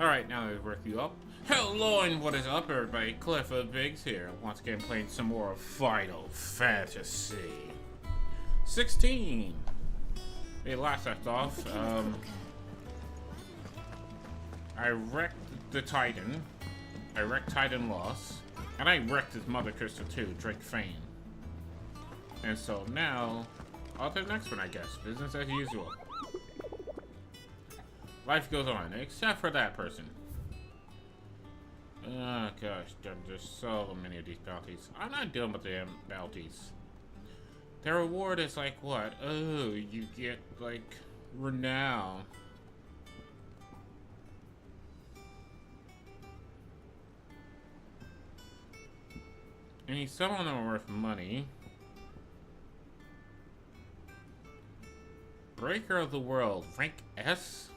Alright, now that I've worked you up. Hello and what is up, everybody? Clifford Biggs here. Once again playing some more Final Fantasy 16. Hey, last left off, I wrecked the Titan. I wrecked Titan Loss. And I wrecked his mother crystal too, Drake Fane. And so now, on to the next one, I guess. Business as usual. Life goes on, except for that person. Oh gosh, there's so many of these bounties. I'm not dealing with the bounties. Their reward is like what? Oh, you get like renown. And some of them are worth money. Breaker of the World, rank S?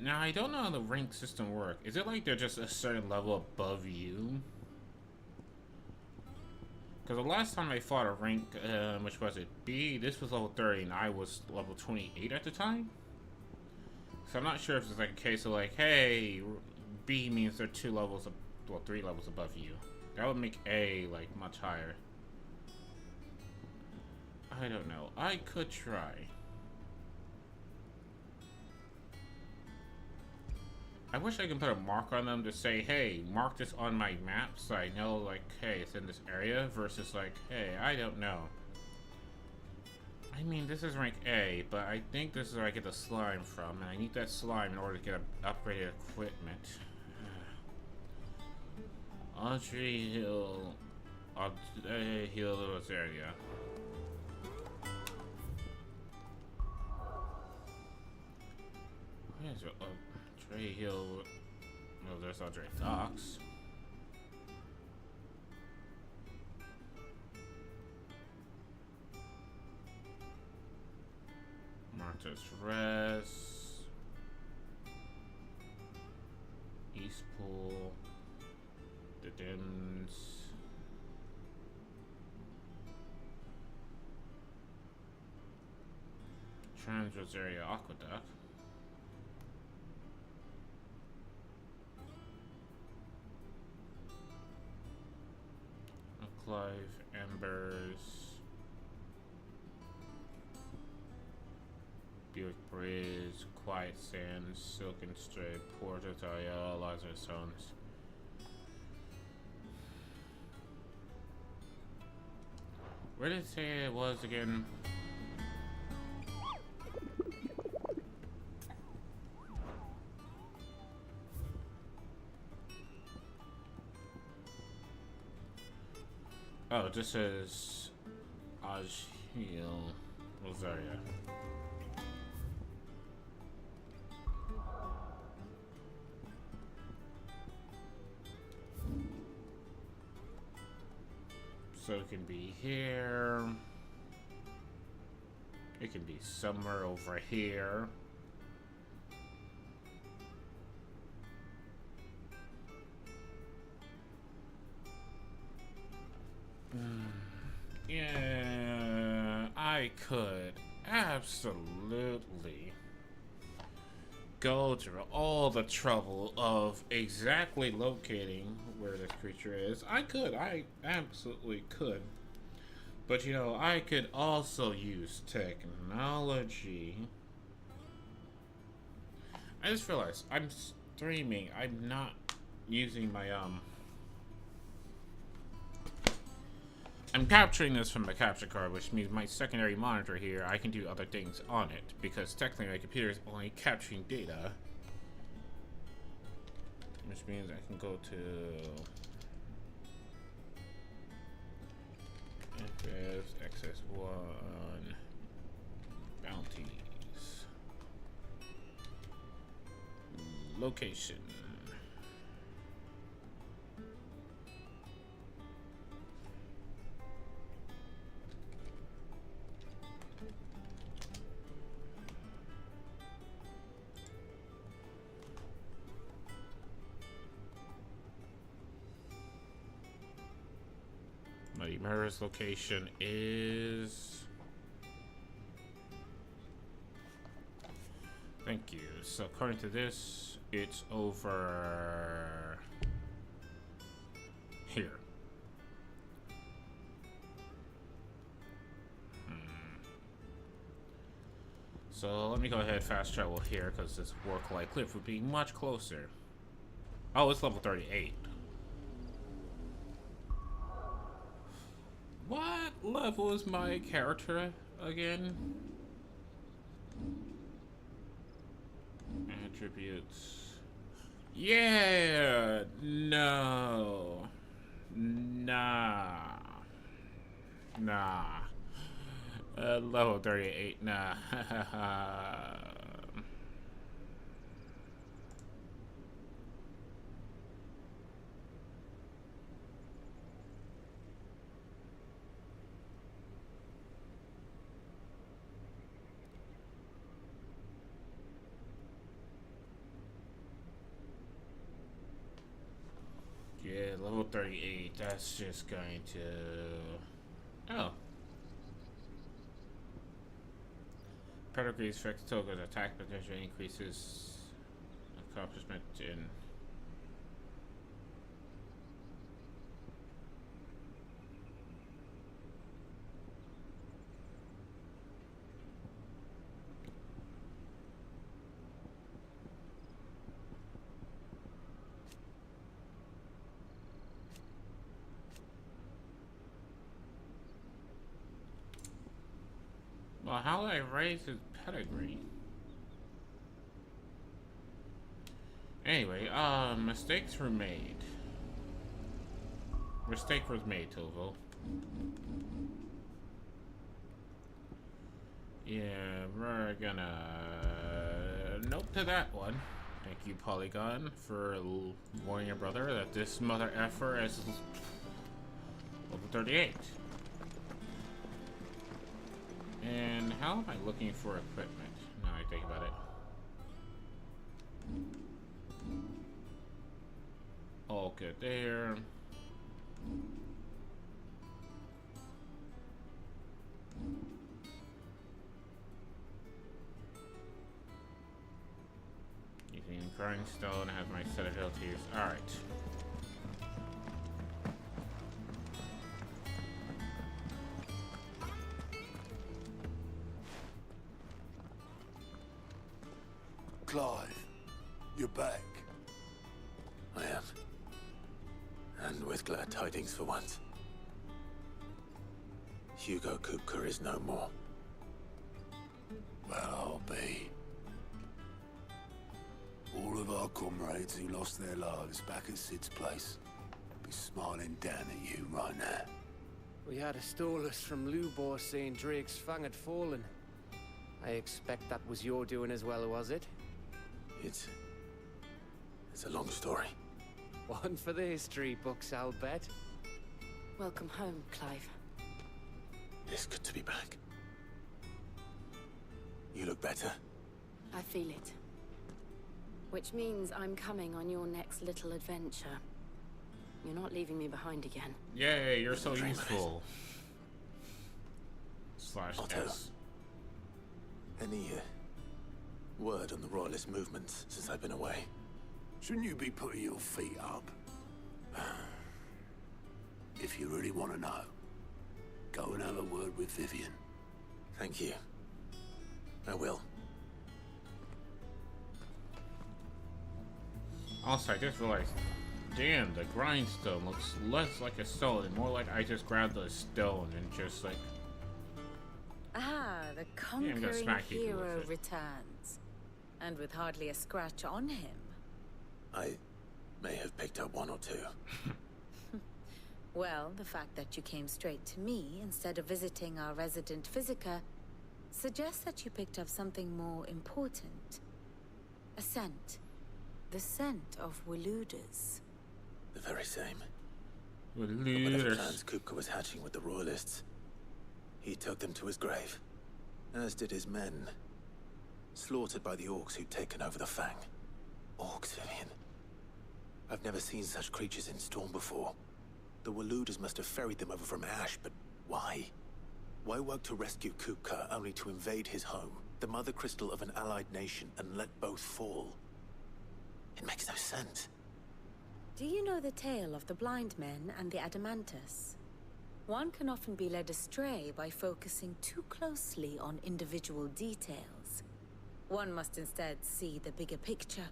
Now, I don't know how the rank system works. Is it like they're just a certain level above you? Because the last time I fought a rank, which was it? B, this was level 30 and I was level 28 at the time? So I'm not sure if it's like a case of like, hey, B means they're 2 levels, well, 3 levels above you. That would make A like much higher. I don't know. I could try. I wish I could put a mark on them to say, hey, mark this on my map so I know, like, hey, it's in this area, versus like, hey, I don't know. I mean, this is rank A, but I think this is where I get the slime from, and I need that slime in order to get upgraded equipment. Audrey Hill... Audrey Hill area. Where's it? Trey Hill. Oh, there's Audrey Docks. Martha's Rest. East Pool. The Dims. Trans Rosaria Aqueduct. Clive, Embers, Buick Bridge, Quiet Sands, Silken Strip, Port of Taya, Lazarus Stones. Where did it say it was again? Oh, this is Ajil Rosaria. So it can be here. It can be somewhere over here. Yeah, I could absolutely go through all the trouble of exactly locating where this creature is. I absolutely could. But you know, I could also use technology. I just realized I'm streaming. I'm not using my I'm capturing this from the capture card, which means my secondary monitor here, I can do other things on it, because technically my computer is only capturing data. Which means I can go to FS XS1 bounties location. Mirror's location is... Thank you. So according to this, it's over here. So let me go ahead fast travel here because this Warclay Cliff would be much closer. Oh, it's level 38. What level is my character again? Attributes. Yeah! No. Nah. Nah. Level 38, nah. Yeah, level 38, that's just going to... Oh. Pedigree's effect tokens attack potential increases accomplishment in... Well, how do I raise his pedigree? Anyway, mistakes were made. Mistake was made, Tovo. Yeah, we're gonna... Nope to that one. Thank you, Polygon, for warning your brother that this mother effer is level 38. And how am I looking for equipment? Now I think about it. All good there. Using grindstone, I have my set of abilities. Alright. Clive, you're back. I am. And with glad tidings for once. Hugo Kupka is no more. Well, I'll be. All of our comrades who lost their lives back at Sid's place be smiling down at you right now. We had a stolus from Lubor saying Drake's fang had fallen. I expect that was your doing as well, was it? It's a long story. One for the history books, I'll bet. Welcome home, Clive. It's good to be back. You look better. I feel it. Which means I'm coming on your next little adventure. You're not leaving me behind again. Yay, you're so Dream useful. Slash Otto. S. Any word on the royalist movements since I've been away? Shouldn't you be putting your feet up? If you really want to know, go and have a word with Vivian. Thank you. I will. Also, I just realized, damn, the grindstone looks less like a stone and more like I just grabbed a stone and just like... Ah, the I'm gonna conquering smack you hero with it. returns. And with hardly a scratch on him. I may have picked up one or two. Well, the fact that you came straight to me instead of visiting our resident physiker suggests that you picked up something more important. A scent. The scent of Waludas. The very same. With But whatever looters. plans Kupka was hatching with the royalists, he took them to his grave. As did his men. Slaughtered by the orcs who'd taken over the Fang. Orcs, Vivian. I've never seen such creatures in Storm before. The Waluders must have ferried them over from Ash, but why? Why work to rescue Kupka only to invade his home, the mother crystal of an allied nation, and let both fall? It makes no sense. Do you know the tale of the blind men and the Adamantus? One can often be led astray by focusing too closely on individual details. One must instead see the bigger picture.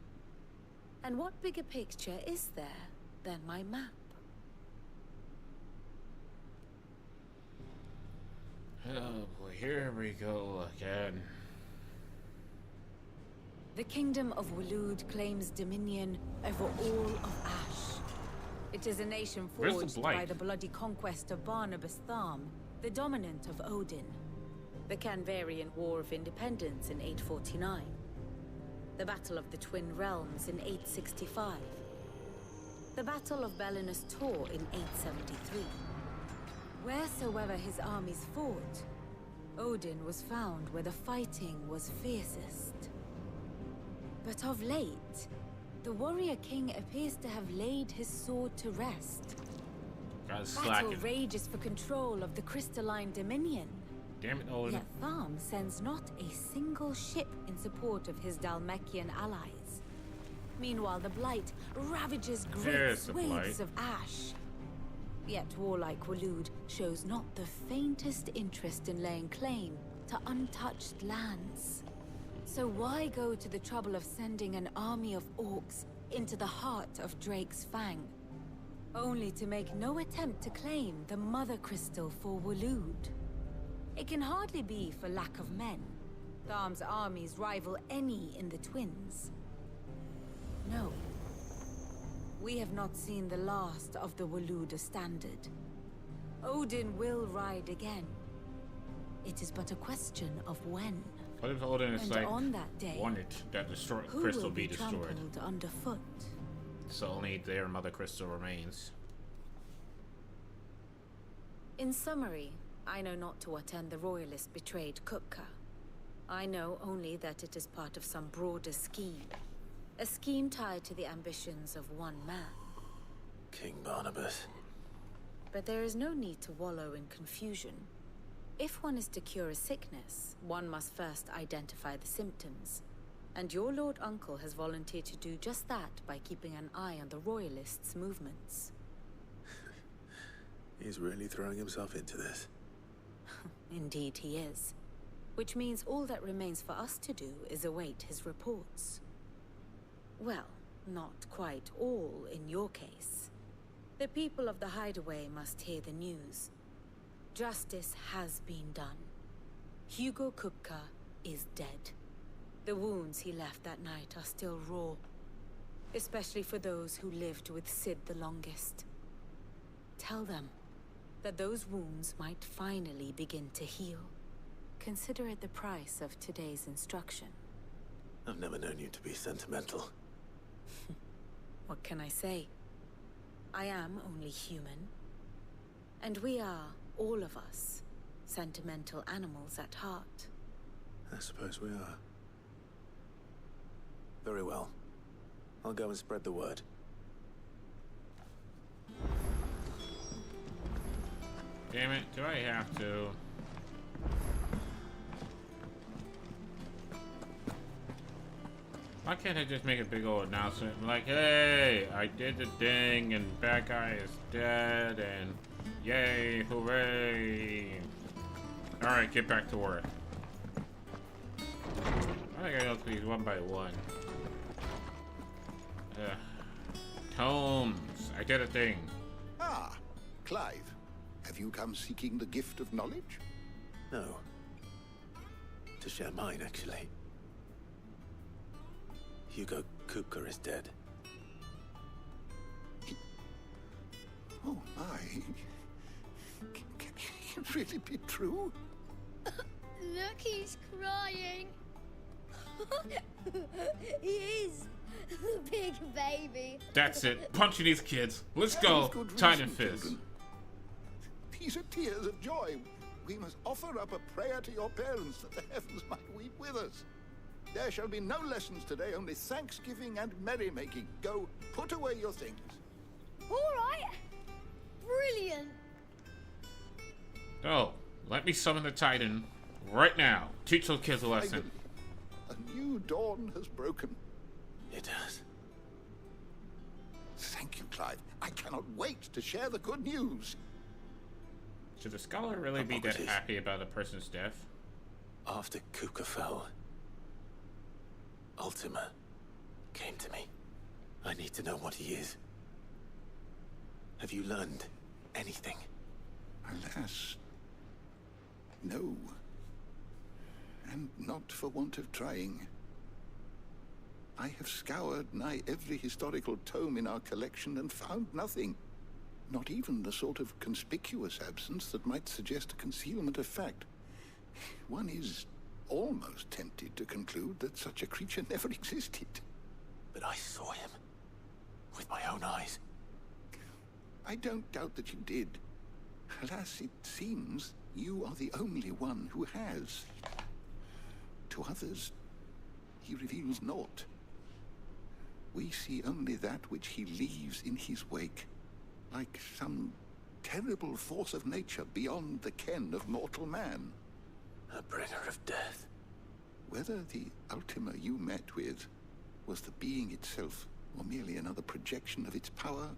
And what bigger picture is there than my map? Oh boy, here we go again. The Kingdom of Waloed claims dominion over all of Ash. It is a nation Where's the forged blight? by the bloody conquest of Barnabas Tharm, the dominant of Odin. The Canvarian War of Independence in 849. The Battle of the Twin Realms in 865. The Battle of Belinus Tor in 873. Wheresoever his armies fought, Odin was found where the fighting was fiercest. But of late, the warrior king appears to have laid his sword to rest. Guys, Battle slacking. rages for control of the crystalline dominion. Damn it, Odin. Yet Tharm sends not a single ship in support of his Dalmekian allies. Meanwhile, the Blight ravages great There's the Blight. swathes of Ash. Yet warlike Waloed shows not the faintest interest in laying claim to untouched lands. So why go to the trouble of sending an army of orcs into the heart of Drake's Fang, only to make no attempt to claim the Mother Crystal for Waloed? It can hardly be for lack of men. Tharm's armies rival any in the Twins. No. We have not seen the last of the Waloed standard. Odin will ride again. It is but a question of when. What if Odin is And like on that day, wanted that destroy who crystal will be be destroyed? trampled underfoot? So only their mother crystal remains. In summary, I know not to what end the Royalist betrayed Kupka. I know only that it is part of some broader scheme. A scheme tied to the ambitions of one man. King Barnabas. But there is no need to wallow in confusion. If one is to cure a sickness, one must first identify the symptoms. And your Lord Uncle has volunteered to do just that by keeping an eye on the Royalists' movements. He's really throwing himself into this. Indeed he is. Which means all that remains for us to do is await his reports. Well, not quite all in your case. The people of the Hideaway must hear the news. Justice has been done. Hugo Kupka is dead. The wounds he left that night are still raw. Especially for those who lived with Sid the longest. Tell them that those wounds might finally begin to heal. Consider it the price of today's instruction. I've never known you to be sentimental. What can I say? I am only human. And we are, all of us, sentimental animals at heart. I suppose we are. Very well. I'll go and spread the word. Damn it, do I have to? Why can't I just make a big old announcement like, hey, I did the thing and bad guy is dead and yay, hooray. Alright, get back to work. I think I go through these one by one. Tomes, I did a thing. Ah, Clive. Have you come seeking the gift of knowledge? No. To share mine, actually. Hugo Kupka is dead. Oh, my. Can it really be true? Look, he's crying. He is. The big baby. That's it. Punching these kids. Let's go. With good Titan reason, Fist. children. These are tears of joy. We must offer up a prayer to your parents that the heavens might weep with us. There shall be no lessons today, only thanksgiving and merrymaking. Go, put away your things. All right. brilliant! Oh, let me summon the Titan right now. Teach those kids a lesson. A new dawn has broken. It has. Thank you, Clive. I cannot wait to share the good news. Should the scholar really be that happy about a person's death? After Kuka fell, Ultima came to me. I need to know what he is. Have you learned anything? Alas, no. And not for want of trying. I have scoured nigh every historical tome in our collection and found nothing. Not even the sort of conspicuous absence that might suggest a concealment of fact. One is almost tempted to conclude that such a creature never existed. But I saw him with my own eyes. I don't doubt that you did. Alas, it seems you are the only one who has. To others, he reveals naught. We see only that which he leaves in his wake, like some terrible force of nature beyond the ken of mortal man. A bringer of death. Whether the Ultima you met with was the being itself, or merely another projection of its power,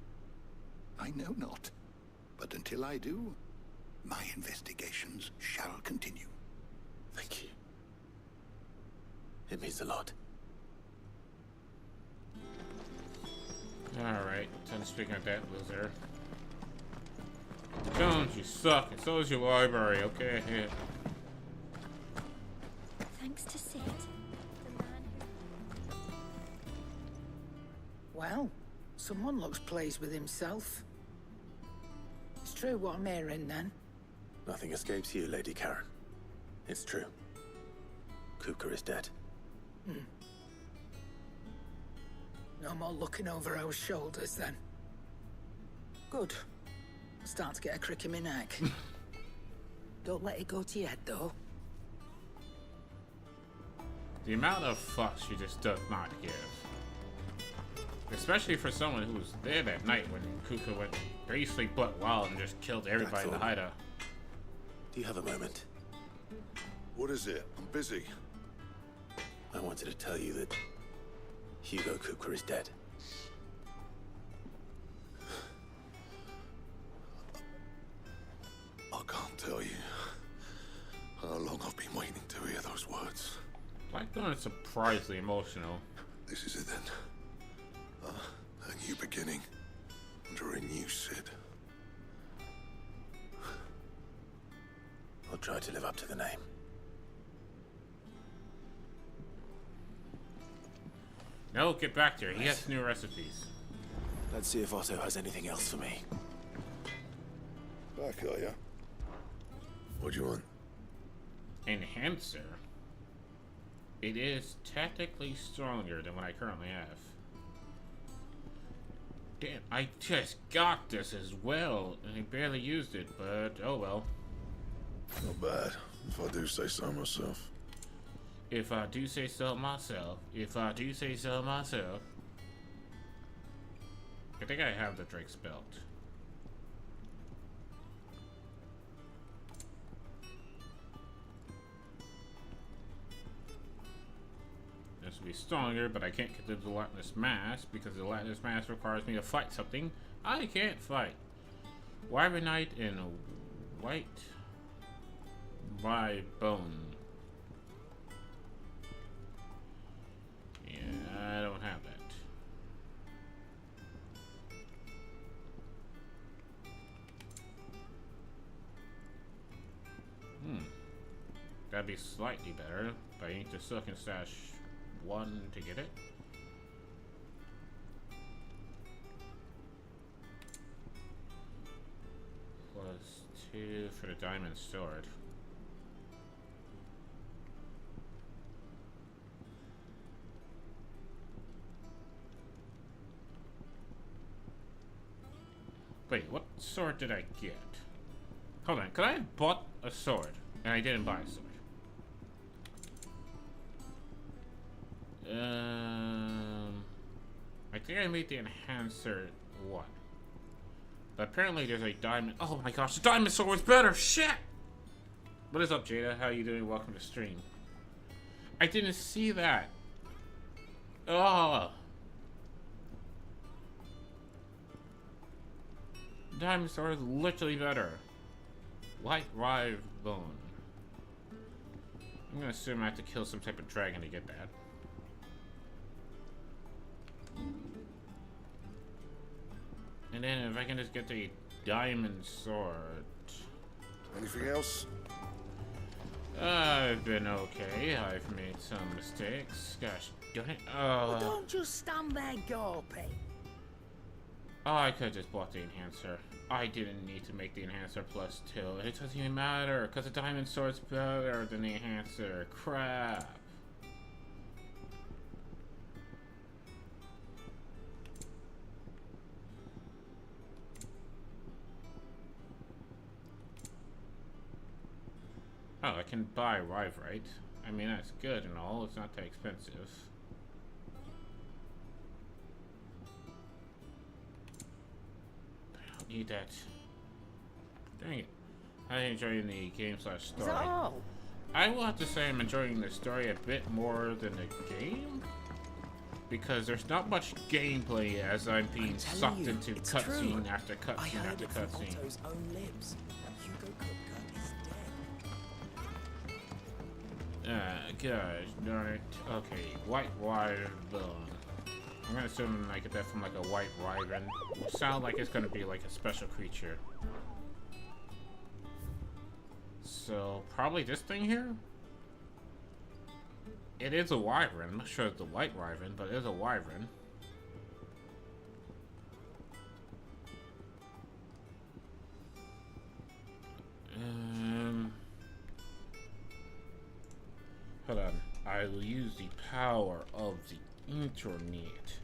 I know not. But until I do, my investigations shall continue. Thank you. It means a lot. Alright, time to speak of that loser. Jones, you suck, and so is your library, okay? Yeah. Thanks to Sid, the man who... Well, someone looks pleased with himself. It's true what I'm hearing, then. Nothing escapes you, Lady Karen. It's true. Kuka is dead. No more looking over our shoulders, then. Good. I'm starting to get a crick in my neck. Don't let it go to your head, though. The amount of fucks she just does not give. Especially for someone who was there that night when Kuka went basically butt wild and just killed everybody in the hideout. Do you have a moment? What is it? I'm busy. I wanted to tell you that Hugo Kuka is dead. I can't tell you how long I've been waiting to hear those words. Blackthorn is surprisingly emotional. This is it then. A new beginning under a new Sid. I'll try to live up to the name. No, get back there. He has new recipes. Let's see if Otto has anything else for me. Back, are ya? What do you want? Enhancer. It is technically stronger than what I currently have. Damn, I just got this as well, and I barely used it, but oh well. Not bad, if I do say so myself. If I do say so myself. If I do say so myself. I think I have the Drake's belt. This will be stronger, but I can't get the Gelatinous Mass because the Gelatinous Mass requires me to fight something I can't fight. Wyvernite and White by Bone. Yeah, I don't have that. That'd be slightly better, but I need to Silken Stash 1 to get it. Plus 2 for the Diamond Sword. Wait, what sword did I get? Hold on, could I have bought a sword and I didn't buy a sword? I think I made the enhancer what? But apparently there's a diamond. Oh my gosh, the diamond sword was better. Shit. What is up, Jada? How you doing? Welcome to stream. I didn't see that. Oh. Diamond sword is literally better. Light Rive Bone. I'm gonna assume I have to kill some type of dragon to get that. And then if I can just get the diamond sword. Anything else? I've been okay. I've made some mistakes. Gosh darn it. Well, don't just stand there gawping. Oh, I could have just bought the enhancer. I didn't need to make the enhancer plus 2. It doesn't even matter, because the diamond sword's better than the enhancer. Crap. Oh, I can buy Rive, right? I mean, that's good and all. It's not that expensive. I don't need that. Dang it. I'm enjoying the game slash story. Is that all? I will have to say I'm enjoying the story a bit more than the game. Because there's not much gameplay as I'm being sucked into cutscene after cutscene after cutscene. Gosh darn it. Okay, White Wyvern. I'm gonna assume I get that from like a White Wyvern. Sound like it's gonna be like a special creature. So probably this thing here? It is a wyvern. I'm not sure it's a white wyvern, but it is a wyvern. Hold on. I will use the power of the internet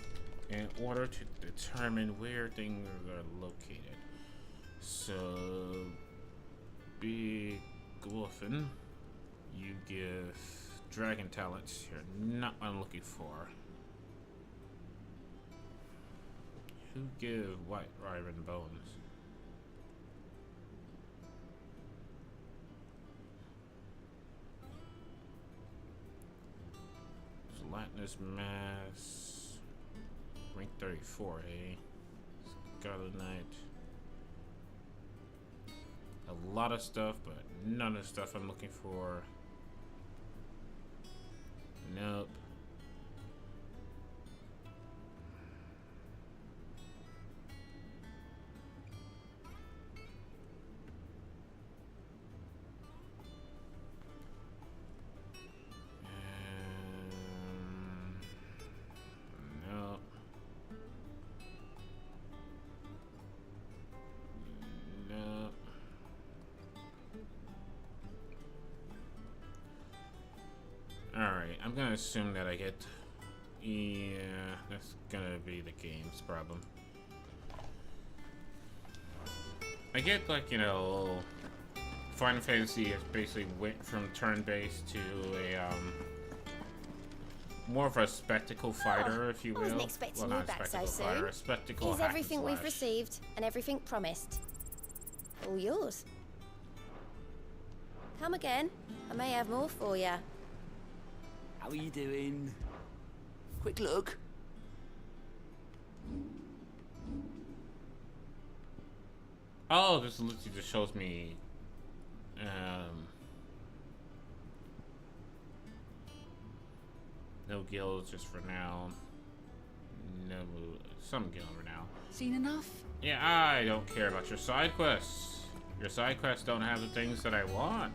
in order to determine where things are located. So, Big Gluffin, you give dragon talents. You're not what I'm looking for. Who give White Wyvern bones? Gelatinous mass. Rank 34, eh? Scarlet Knight. A lot of stuff, but none of the stuff I'm looking for. Nope. Nope. Nope. Alright, I'm gonna assume that I get... Yeah, that's gonna be the game's problem. I get, like, you know... Final Fantasy has basically went from turn-based to a, more of a spectacle fighter, if you will. I wasn't expecting well, you back so fighter, soon. a spectacle Here's hack and everything we've slash. received and everything promised. All yours. Come again. I may have more for you. How are you doing? Quick look. Oh, this literally just shows me, no guilds just for now. No, some guild for now. Seen enough? Yeah, I don't care about your side quests. Your side quests don't have the things that I want.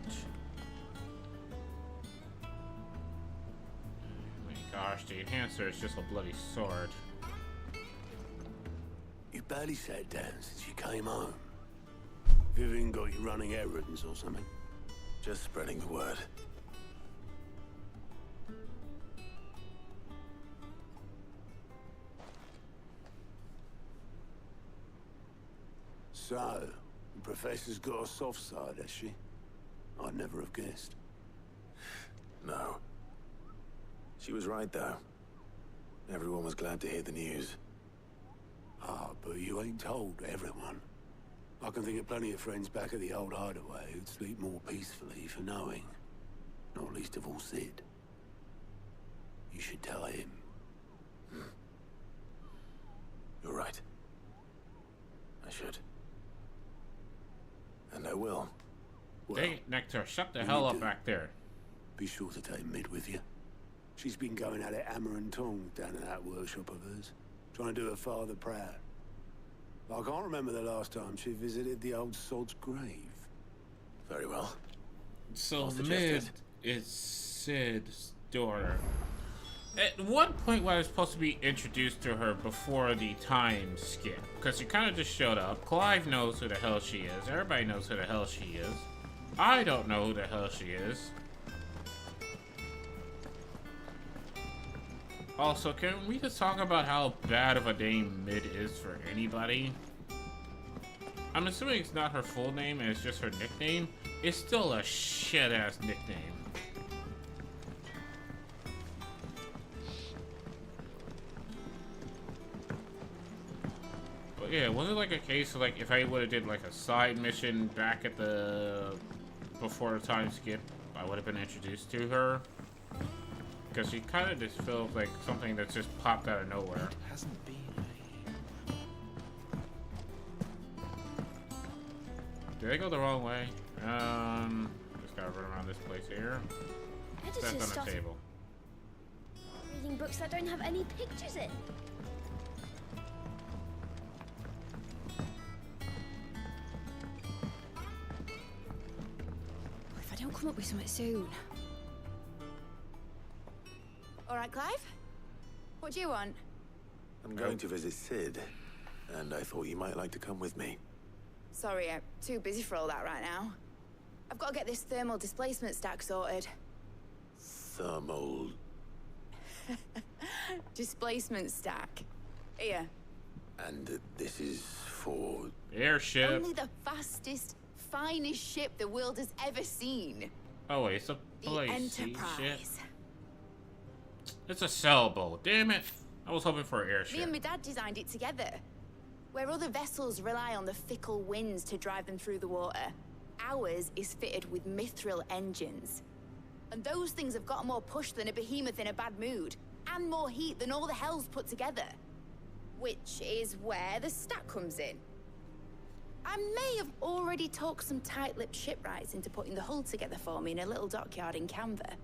Oh my gosh, the enhancer is just a bloody sword. You barely sat down since you came home. Vivian got you running errands or something? Just spreading the word. So, the Professor's got a soft side, has she? I'd never have guessed. No. She was right, though. Everyone was glad to hear the news. Ah, but you ain't told everyone. I can think of plenty of friends back at the old hideaway who'd sleep more peacefully for knowing. Not least of all Sid. You should tell him. You're right. I should. And I will. Well, Dang it, Nectar, shut the when hell you up do, back there. be sure to take Mid with you. She's been going at it hammer and tong down in that workshop of hers, trying to do her father proud. I can't remember the last time she visited the old sod's grave. Very well. So I'll suggest Mid is Sid's daughter. At one point, I was supposed to be introduced to her before the time skip, because she kind of just showed up. Clive knows who the hell she is. Everybody knows who the hell she is. I don't know who the hell she is. Also, can we just talk about how bad of a name Mid is for anybody? I'm assuming it's not her full name and it's just her nickname. It's still a shit-ass nickname. But yeah, was it like a case of like if I would have did like a side mission back at the before the time skip, I would have been introduced to her? Because she kind of just feels like something that's just popped out of nowhere. Hasn't been Did I go the wrong way? Just gotta run around this place here. That's on the started table. reading books that don't have any pictures in. If I don't come up with something soon. All right, Clive? What do you want? I'm going to visit Sid, and I thought you might like to come with me. Sorry, I'm too busy for all that right now. I've got to get this thermal displacement stack sorted. Thermal... Displacement stack. Here. And this is for... Airship. Only the fastest, finest ship the world has ever seen. Oh wait, it's a The place ship. Enterprise. It's a sailboat. Damn it! I was hoping for an airship. Me and my dad designed it together. Where other vessels rely on the fickle winds to drive them through the water, ours is fitted with mithril engines. And those things have got more push than a behemoth in a bad mood, and more heat than all the hells put together. Which is where the stack comes in. I may have already talked some tight-lipped shipwrights into putting the hull together for me in a little dockyard in Canva.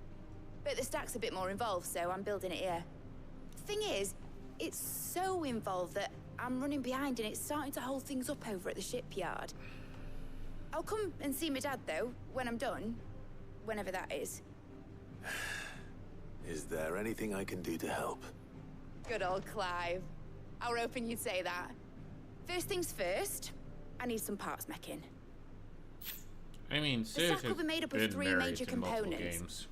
But the stack's a bit more involved, so I'm building it here. The thing is, it's so involved that I'm running behind and it's starting to hold things up over at the shipyard. I'll come and see my dad, though, when I'm done. Whenever that is. Is there anything I can do to help? Good old Clive. I were hoping you'd say that. First things first, I need some parts meching. I mean, The Sid stack has will be made up of been 3 married major to multiple components. games.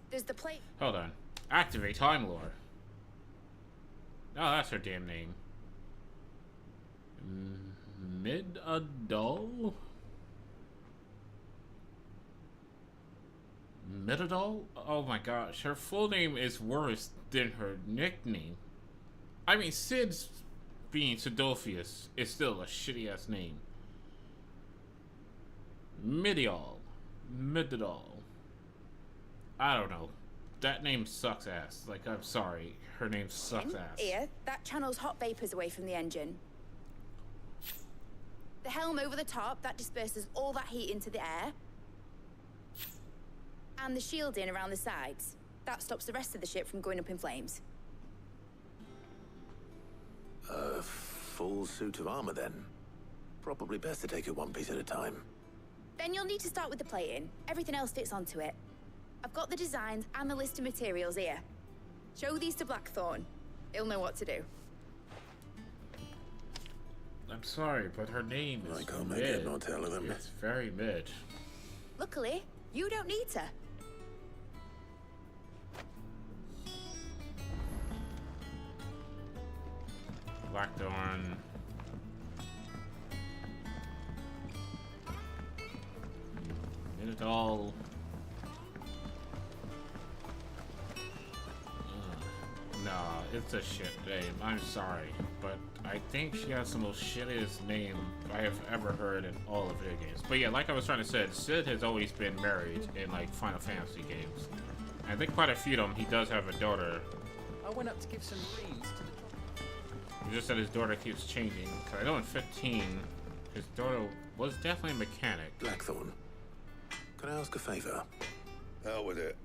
There's the plate. Hold on. Activate Time Lore. Oh, that's her damn name. Mid-Adol? Mid-Adol? Oh my gosh, her full name is worse than her nickname. I mean, Sid's being Sidolphius is still a shitty-ass name. Midiol. Mididol. I don't know. That name sucks ass. Like, I'm sorry. Her name sucks ass. Here, that channels hot vapors away from the engine. The helm over the top, that disperses all that heat into the air. And the shielding around the sides. That stops the rest of the ship from going up in flames. A full suit of armor, then. Probably best to take it one piece at a time. Then you'll need to start with the plating. Everything else fits onto it. I've got the designs and the list of materials here. Show these to Blackthorn. He'll know what to do. I'm sorry, but her name is I can't make head nor tail of them. It's very mid. Luckily, you don't need to. Blackthorn. Mid-Adol. Nah, it's a shit name. I'm sorry, but I think she has the most shittiest name I have ever heard in all of video games. But yeah, like I was trying to say, Sid has always been married in like Final Fantasy games. And I think quite a few of them, he does have a daughter. I went up to give some greens to the... He just said his daughter keeps changing. Cause I know in 15, his daughter was definitely a mechanic. Blackthorn, can I ask a favor? Hell with it.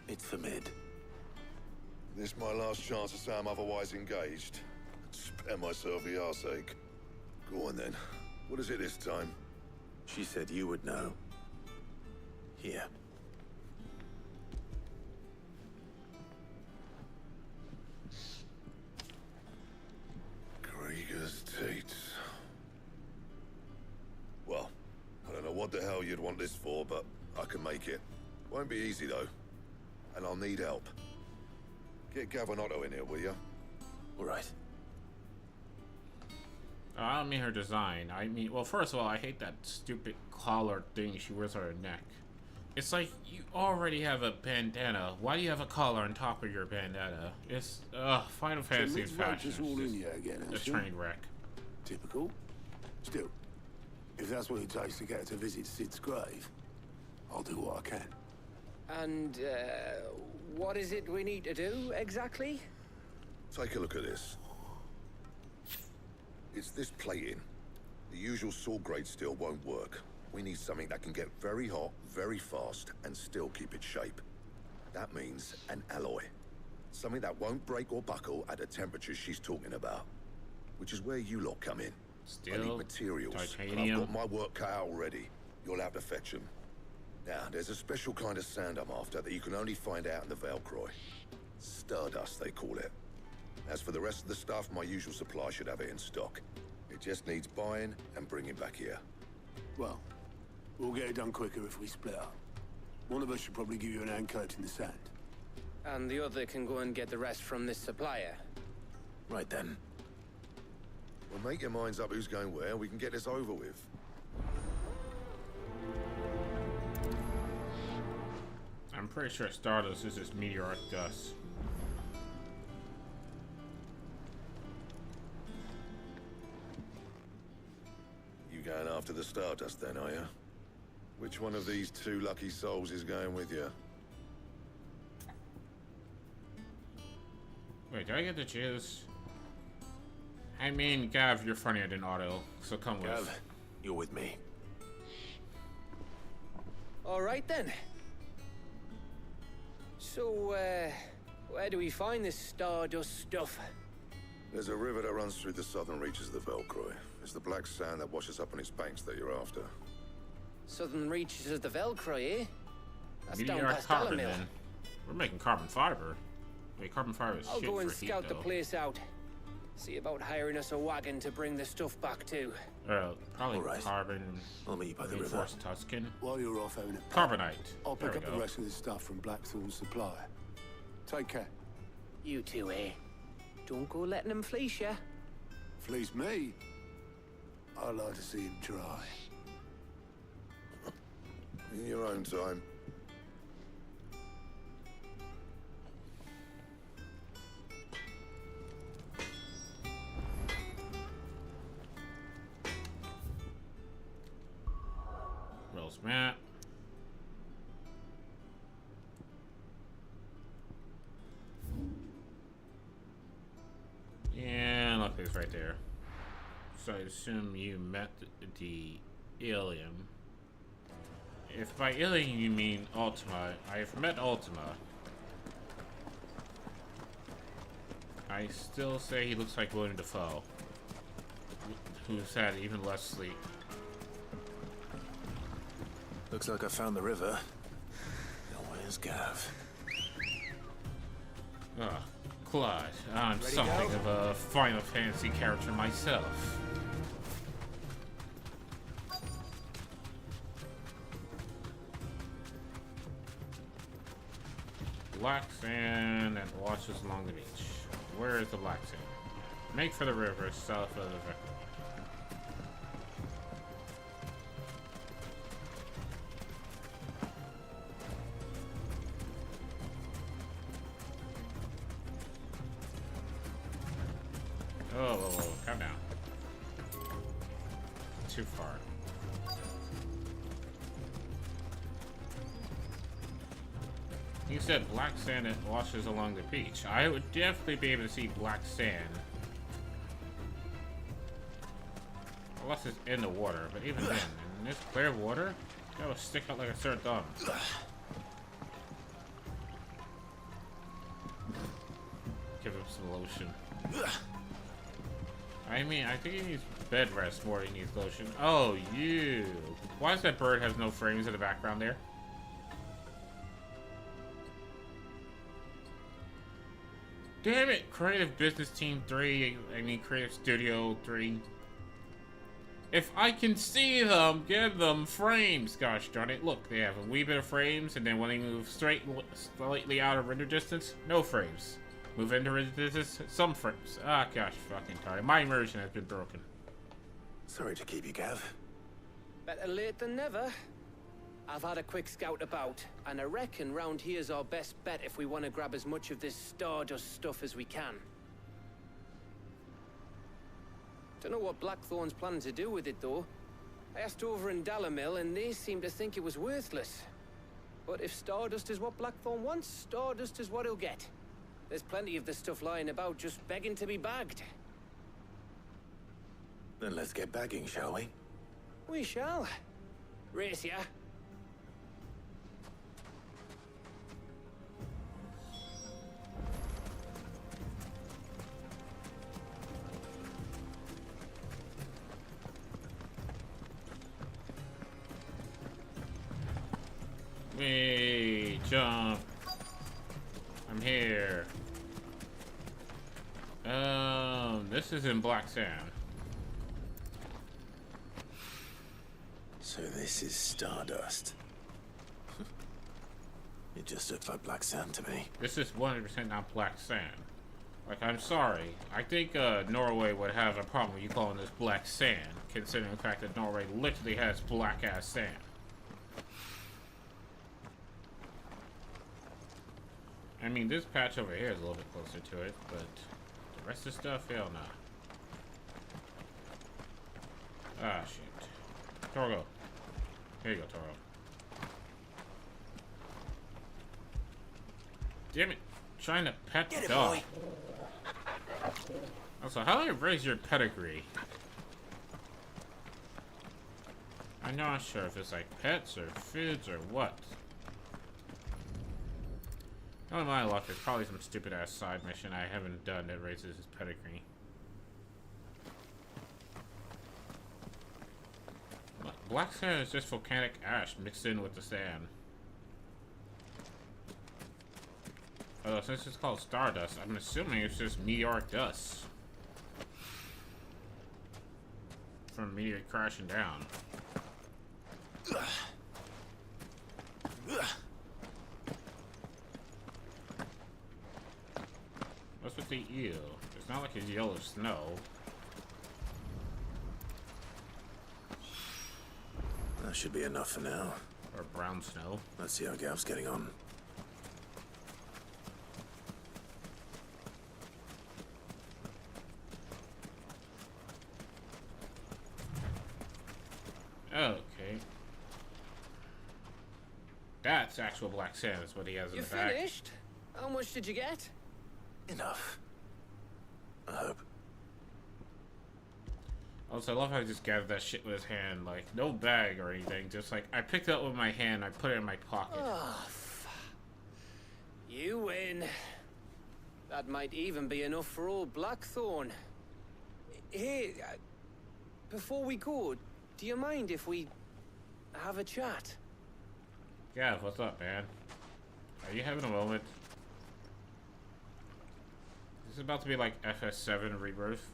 It's for Mid. This my last chance to say I'm otherwise engaged. Spare myself the arseache. Go on then. What is it this time? She said you would know. Here. Krieger's Tates. Well, I don't know what the hell you'd want this for, but I can make it. Won't be easy though. And I'll need help. Get Gavinotto in here, will you? All right. I don't mean her design. I mean, well, first of all, I hate that stupid collar thing she wears on her neck. It's like, you already have a bandana. Why do you have a collar on top of your bandana? It's, Final Fantasy's fashion is a train wreck. Typical. Still, if that's what it takes to get her to visit Sid's grave, I'll do what I can. And, what is it we need to do, exactly? Take a look at this. It's this plating. The usual sword grade steel won't work. We need something that can get very hot, very fast, and still keep its shape. That means an alloy. Something that won't break or buckle at the temperatures she's talking about. Which is where you lot come in. I need materials, titanium. and I've got my work cut out already. You'll have to fetch them. Now, there's a special kind of sand I'm after that you can only find out in the Valkyrie. Stardust, they call it. As for the rest of the stuff, my usual supply should have it in stock. It just needs buying and bringing back here. Well, we'll get it done quicker if we split up. One of us should probably give you an hand coat in the sand. And the other can go and get the rest from this supplier. Right then. Well, make your minds up who's going where, and we can get this over with. I'm pretty sure Stardust is just meteoric dust. You going after the Stardust then, are you? Which one of these two lucky souls is going with you? Wait, do I get to choose? I mean, Gav, you're funnier than Otto, so come with. Gav, you're with me. All right then. So, where do we find this Stardust stuff? There's a river that runs through the southern reaches of the Valkyrie. It's the black sand that washes up on its banks that you're after. Southern reaches of the Valkyrie, eh? That's down Meteoric past carbon, Alamil. then. We're making carbon fiber. Wait, carbon fiber is I'll shit go and for heat, scout the though. place out. See about hiring us a wagon to bring the stuff back to. Probably All right. carbon. I'll meet you by the river. Reinforced Tuscan. While you're off having a Carbonite. I'll There pick we up the go. rest of this stuff from Blackthorn's supplier. Take care. You two, eh? Don't go letting them fleece ya. Fleece me? I'd like to see him try. In your own time. Where's Matt? Yeah, look, it's right there. So I assume you met the alien. If by alien you mean Ultima, I've met Ultima. I still say he looks like William Dafoe, who's had even less sleep. Looks like I found the river. Now where's Gav? Claude, I'm Ready, something go? of a Final Fantasy character myself. Black sand and washes along the beach. Where is the black sand? Make for the river south of the river. whoa, whoa, calm down. Too far. You said black sand that washes along the beach. I would definitely be able to see black sand. Unless it's in the water, but even then, in this clear water, that would stick out like a sore thumb. Give him some lotion. I mean, I think he needs bed rest more than he needs lotion. Oh, you. Why does that bird have no frames in the background there? Damn it! Creative Business Team 3, I mean Creative Studio 3. If I can see them, give them frames! Gosh darn it. Look, they have a wee bit of frames, and then when they move slightly out of render distance, no frames. Move into render distance, some frames. Ah, gosh, fucking tired. My immersion has been broken. Sorry to keep you, Gav. Better late than never. I've had a quick scout about, and I reckon round here's our best bet if we want to grab as much of this Stardust stuff as we can. Don't know what Blackthorn's planning to do with it, though. I asked over in Dalamil, and they seem to think it was worthless. But if Stardust is what Blackthorn wants, Stardust is what he'll get. There's plenty of this stuff lying about, just begging to be bagged. Then let's get bagging, shall we? We shall. Race ya. Me jump. I'm here. This is in black sand. So this is Stardust. It just looks like black sand to me. This is 100% not black sand. Like, I'm sorry. I think Norway would have a problem with you calling this black sand, considering the fact that Norway literally has black ass sand. I mean, this patch over here is a little bit closer to it, but the rest of the stuff, hell nah. Ah, shit. Torgo. Here you go, Toro. Damn it. Trying to pet the dog. Also, how do I raise your pedigree? I'm not sure if it's like pets or foods or what. Oh my luck, there's probably some stupid ass side mission I haven't done that raises his pedigree. Black sand is just volcanic ash mixed in with the sand. Although since it's called Stardust, I'm assuming it's just meteoric dust from meteor crashing down. What's with the eel? It's not like it's yellow snow. That should be enough for now. Or brown snow. Let's see how Gav's getting on. Okay. That's actual black sand is what he has in the bag. You finished? How much did you get? Enough. I hope. Also, I love how he just gathered that shit with his hand. Like, no bag or anything. Just like, I picked it up with my hand, I put it in my pocket. Oh, you win. That might even be enough for old Blackthorn. Hey, before we go, do you mind if we have a chat? Gav, what's up, man? Are you having a moment? This is about to be like FS7 Rebirth.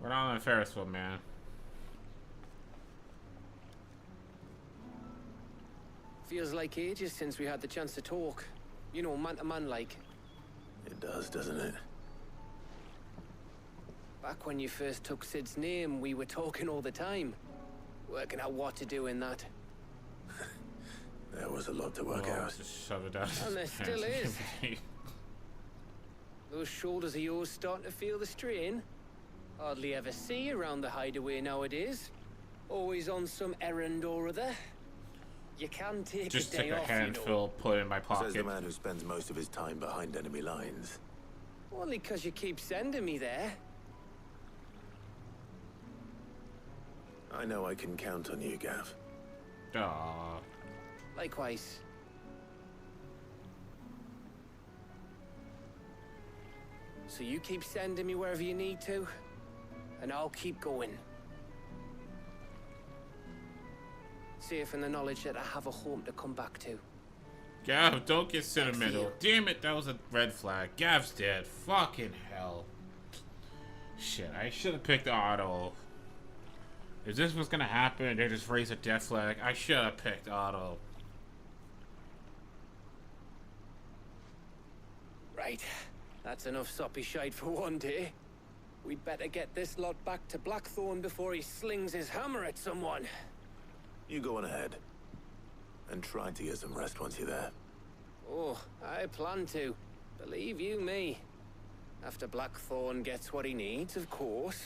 We're not on a Ferris wheel, man. Feels like ages since we had the chance to talk. You know, man to man like. It does, doesn't it? Back when you first took Sid's name, we were talking all the time. Working out what to do in that. There was a lot to work out. Just shove it down. And there still is. Those shoulders of yours starting to feel the strain? Hardly ever see you around the hideaway nowadays. Always on some errand or other. You can take Just a day take a off, handful, you know. put it in my pocket. Says the man who spends most of his time behind enemy lines. Only 'cause you keep sending me there. I know I can count on you, Gav. Aww. Likewise. So you keep sending me wherever you need to, and I'll keep going. Safe in the knowledge that I have a home to come back to. Gav, don't get sentimental. Damn it, that was a red flag. Gav's dead. Fucking hell. Shit, I should have picked Otto. If this was gonna happen, they just raised a death flag. I should have picked Otto. Right. That's enough soppy shite for one day. We'd better get this lot back to Blackthorn before he slings his hammer at someone. You go on ahead. And try to get some rest once you're there. Oh, I plan to. Believe you me. After Blackthorn gets what he needs, of course.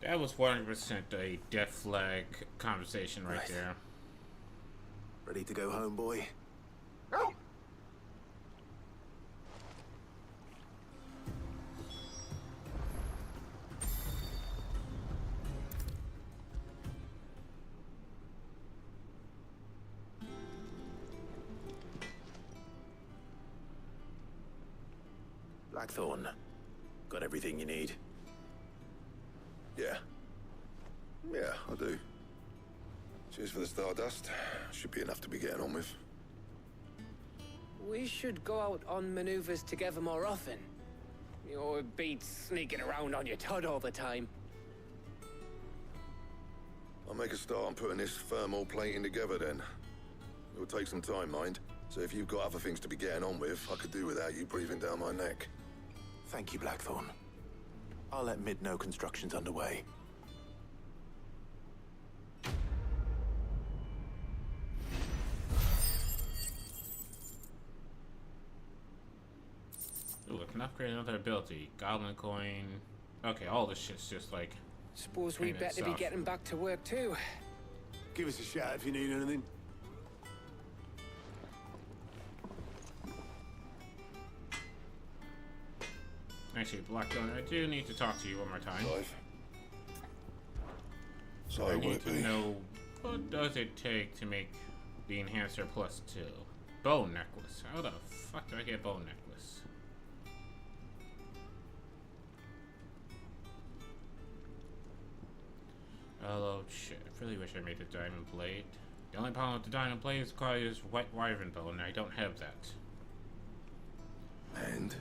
That was 100% a death flag conversation right there. Ready to go home, boy? Blackthorn, got everything you need? Yeah. Yeah, I do. Cheers for the Stardust. Should be enough to be getting on with. We should go out on maneuvers together more often. You're beat sneaking around on your tud all the time. I'll make a start on putting this thermal plating together then. It'll take some time, mind. So if you've got other things to be getting on with, I could do without you breathing down my neck. Thank you, Blackthorn. I'll let Mid know construction's underway. Ooh, I can upgrade another ability. Goblin coin. Okay, all this shit's just like... Suppose we'd better be getting back to work too. Give us a shout if you need anything. Actually, Blackthorn, I do need to talk to you one more time. Sorry, I need to know, what does it take to make the enhancer +2? Bow necklace. How the fuck do I get bow necklace? Oh shit, I really wish I made the diamond blade. The only problem with the diamond blade is requires white wyvern bow, and I don't have that. And?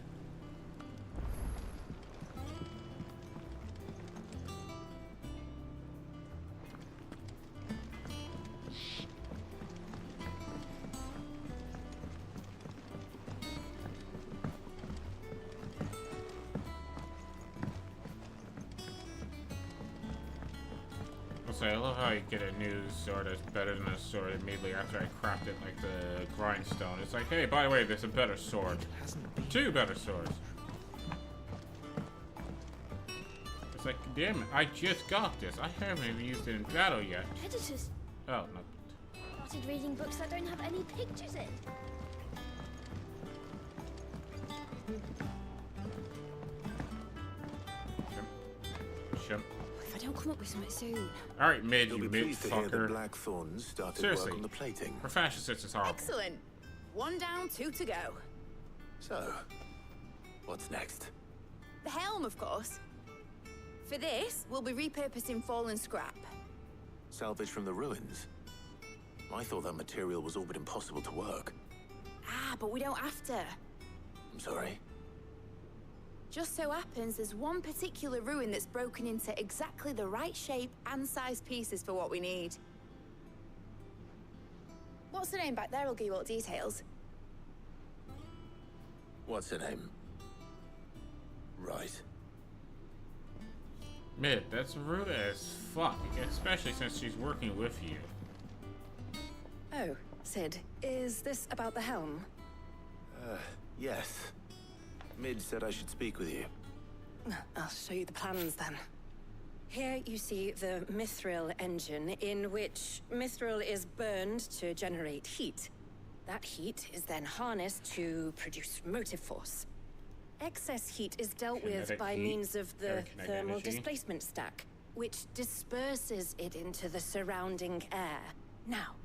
I love how you get a new sword that's better than a sword immediately after I craft it, like the grindstone. It's like, hey, by the way, there's a better sword. Two better swords. It's like, damn it, I just got this. I haven't even used it in battle yet. Predators Oh, no. started reading books that don't have any pictures in. Shimp. If I don't come up with something soon. Alright, Mid, You'll you be mid pleased to hear that fucker. Blackthorn started Seriously. work on the plating. Her fashion sense is horrible. Excellent. 1 down, 2 to go. So, what's next? The helm, of course. For this, we'll be repurposing fallen scrap. Salvage from the ruins? I thought that material was all but impossible to work. Ah, but we don't have to. I'm sorry. Just so happens there's one particular ruin that's broken into exactly the right shape and size pieces for what we need. What's the name back there? I'll give you all the details. What's her name? Right. Mid, that's rude as fuck, especially since she's working with you. Oh, Sid, is this about the helm? Yes. Mid said I should speak with you. I'll show you the plans then. Here you see the mithril engine, in which mithril is burned to generate heat. That heat is then harnessed to produce motive force. Excess heat is dealt with by means of the thermal displacement stack, which disperses it into the surrounding air. Now,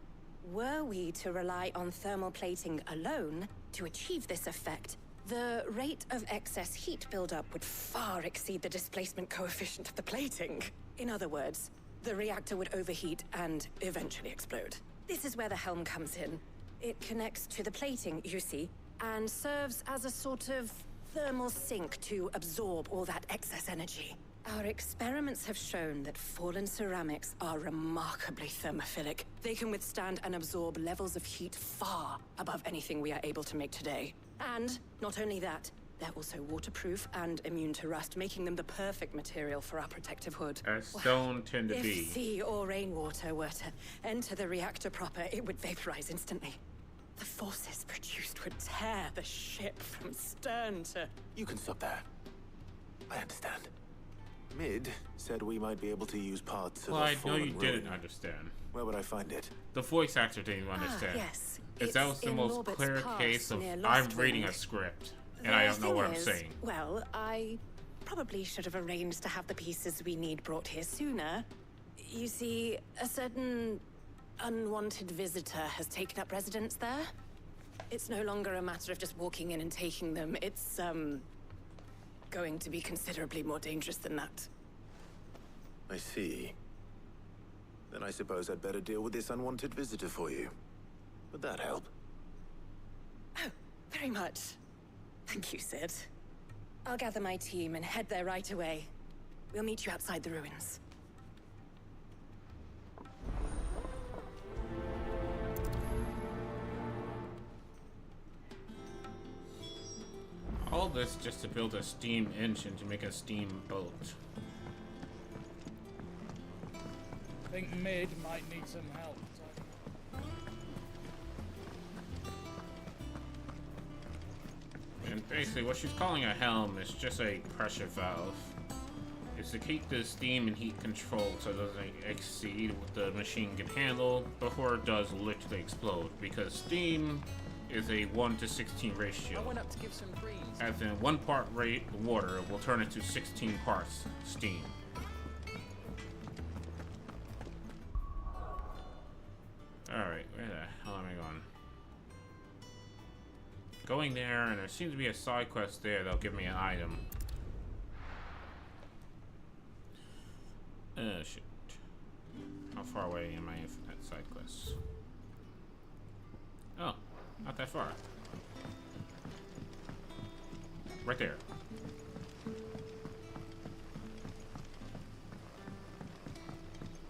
were we to rely on thermal plating alone to achieve this effect, the rate of excess heat buildup would far exceed the displacement coefficient of the plating. In other words, the reactor would overheat and eventually explode. This is where the helm comes in. It connects to the plating, you see, and serves as a sort of thermal sink to absorb all that excess energy. Our experiments have shown that fallen ceramics are remarkably thermophilic. They can withstand and absorb levels of heat far above anything we are able to make today. And not only that, they're also waterproof and immune to rust, making them the perfect material for our protective hood. As stone tend to be. If sea or rainwater were to enter the reactor proper, it would vaporize instantly. The forces produced would tear the ship from stern to... You can stop there. I understand. Mid said we might be able to use parts of Well, I know fallen you ruin. didn't understand. Where would I find it? The voice actor didn't even understand. Yes. Because that was the in most Norbert's clear Pass case of near I'm Lost reading Ring. a script and I don't know what I'm saying. Well, I probably should have arranged to have the pieces we need brought here sooner. You see, a certain unwanted visitor has taken up residence there. It's no longer a matter of just walking in and taking them. It's, going to be considerably more dangerous than that. I see. Then I suppose I'd better deal with this unwanted visitor for you. Would that help? Oh, very much. Thank you, Sid. I'll gather my team and head there right away. We'll meet you outside the ruins. All this just to build a steam engine to make a steam boat. I think Mid might need some help. And basically what she's calling a helm is just a pressure valve. It's to keep the steam and heat controlled so it doesn't exceed what the machine can handle before it does literally explode. Because steam is a 1 to 16 ratio. I went up to give some greens. As in 1 part water will turn into 16 parts steam. Alright, where the hell am I going? Going there, and there seems to be a side quest there that'll give me an item. Shit. How far away am I from that side quest? Oh, not that far. Right there.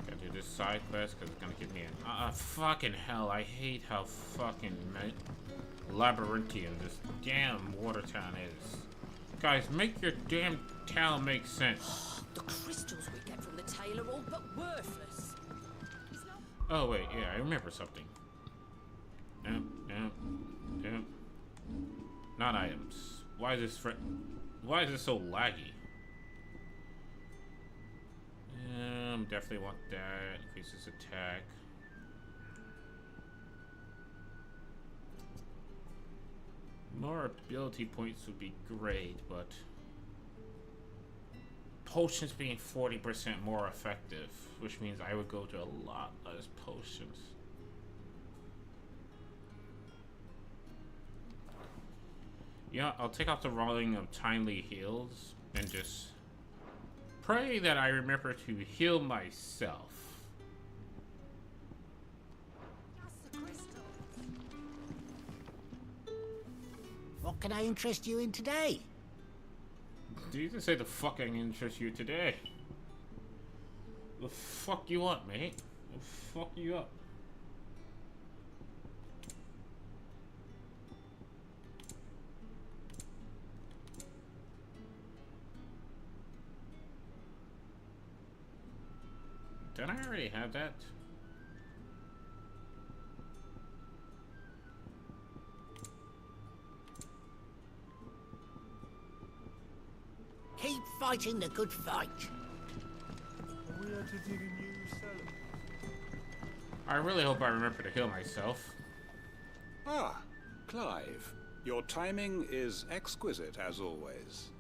Gotta do this side quest because it's gonna give me an fucking hell. I hate how fucking labyrinthian this damn water town is. Guys, make your damn town make sense. The crystals we get from the tail are all but worthless. Oh wait, yeah, I remember something. Not items. Why is this so laggy? Definitely want that. Increases attack. More ability points would be great, but potions being 40% more effective, which means I would go to a lot less potions. Yeah, I'll take off the rolling of timely heals and just pray that I remember to heal myself. What can I interest you in today? Did you just say the fucking interest you today? The fuck you up, mate? The fuck you up? Didn't I already have that? Keep fighting the good fight. I really hope I remember to heal myself. Ah, Clive. Your timing is exquisite, as always.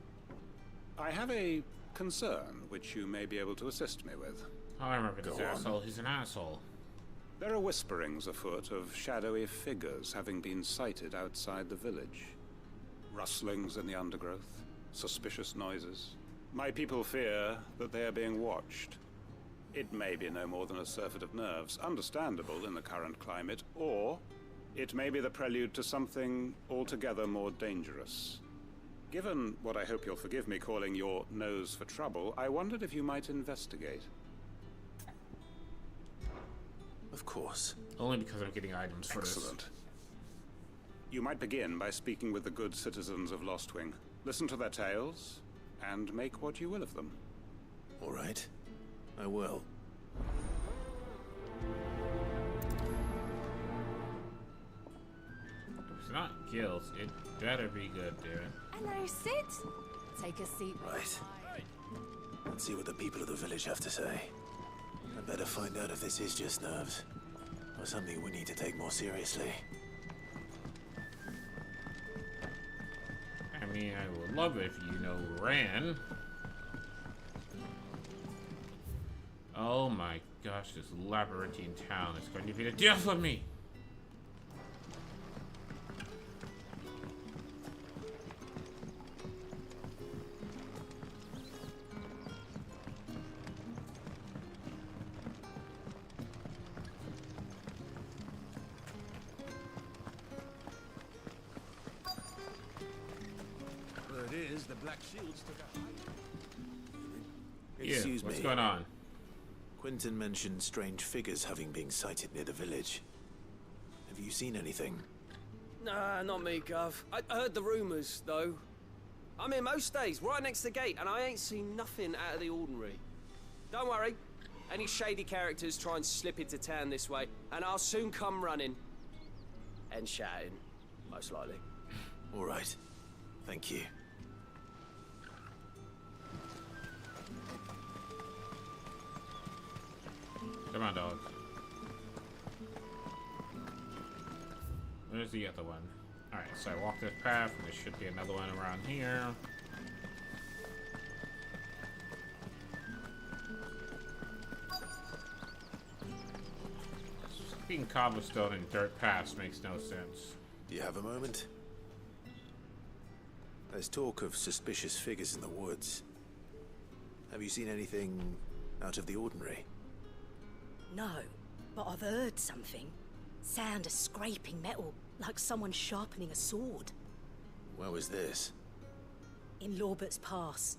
I have a concern which you may be able to assist me with. I remember this asshole. He's an asshole. There are whisperings afoot of shadowy figures having been sighted outside the village. Rustlings in the undergrowth, suspicious noises. My people fear that they are being watched. It may be no more than a surfeit of nerves, understandable in the current climate, or it may be the prelude to something altogether more dangerous. Given what I hope you'll forgive me calling your nose for trouble, I wondered if you might investigate. Of course. Only because I'm getting items for Excellent. this. You might begin by speaking with the good citizens of Lostwing. Listen to their tales, and make what you will of them. All right. I will. It's not guilds. It better be good, dude. Hello, Sid. Take a seat. Right. Let's see what the people of the village have to say. I better find out if this is just nerves, or something we need to take more seriously. I mean, I would love it if you know Ran. Oh my gosh, this labyrinthine town is going to be the death of me! Word is the Black Shields took a hike. Excuse what's me. going on? Quentin mentioned strange figures having been sighted near the village. Have you seen anything? Nah, not me, Gov. I heard the rumours, though. I'm here most days, right next to the gate, and I ain't seen nothing out of the ordinary. Don't worry. Any shady characters try and slip into town this way, and I'll soon come running. And shouting, most likely. All right. Thank you. Come on, dog. Where's the other one? Alright, so I walk this path, and there should be another one around here. Being cobblestone and dirt paths makes no sense. Do you have a moment? There's talk of suspicious figures in the woods. Have you seen anything out of the ordinary? No, but I've heard something. Sound of scraping metal, like someone sharpening a sword. Where was this? In Lorbert's Pass.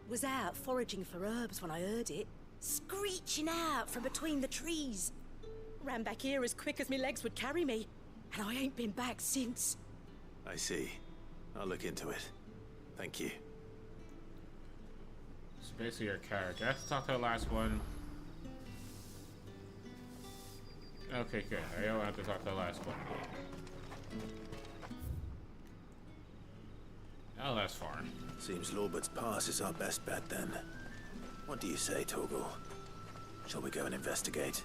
Was out foraging for herbs when I heard it, screeching out from between the trees. Ran back here as quick as my legs would carry me, and I ain't been back since. I see. I'll look into it. Thank you. So basically your character. I have to talk to the last one. Okay, good. I don't have to talk to the last one. Oh, that's far. Seems Lorbert's Pass is our best bet then. What do you say, Torgal? Shall we go and investigate?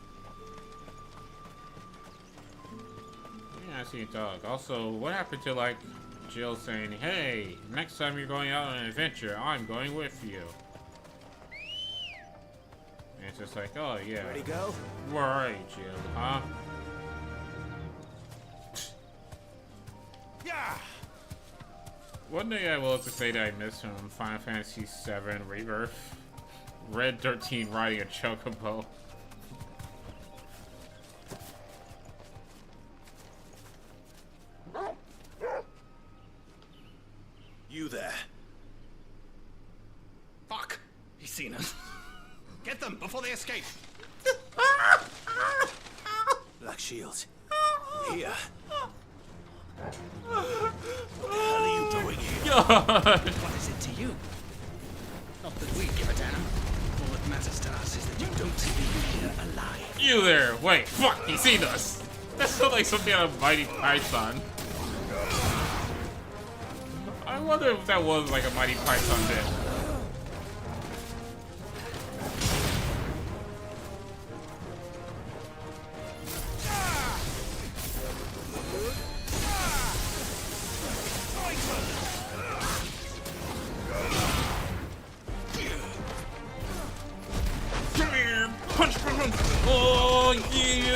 Yeah, I see a dog. Also, what happened to, like, Jill saying, hey, next time you're going out on an adventure, I'm going with you. And it's just like, oh, yeah. Ready to go? Where are you, Jill, huh? Yeah. One day I will have to say that I miss from Final Fantasy VII Rebirth. Red 13 riding a chocobo. You there. Fuck. He's seen us. Get them before they escape. Black Shields. Here. What the hell are you doing here? What is it to you? Not that we give a damn. All that matters to us is that you don't leave here alive. You there! Wait, fuck, he's seen us! That sounds like something out of Mighty Python. I wonder if that was like a Mighty Python bit.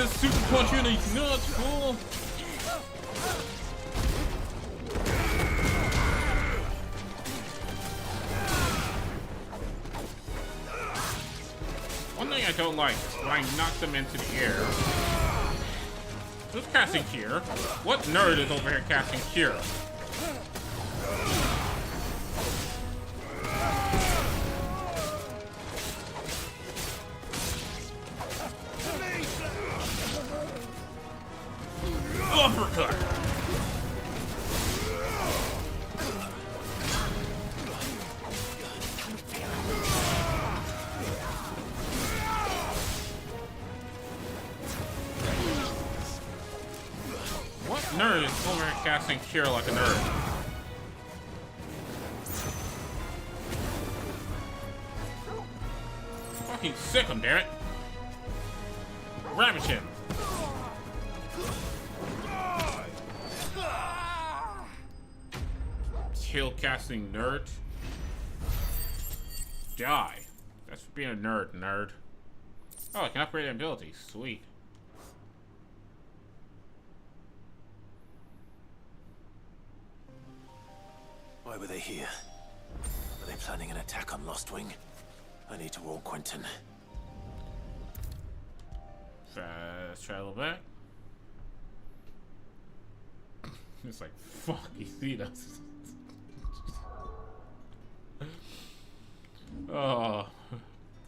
gonna super punch you in the nuts, fool! One thing I don't like is when I knock them into the air. Who's casting Cure? What nerd is over here casting Cure? Uppercut! What nerd is over here casting Cure like a nerd? Fucking sick him, damn it! Ravage him! Kill casting nerd. Die. That's for being a nerd. Oh, I can upgrade abilities. Sweet. Why were they here? Were they planning an attack on Lostwing? I need to warn Quentin. Let's try a little back. It's like, fuck, you see that? Oh,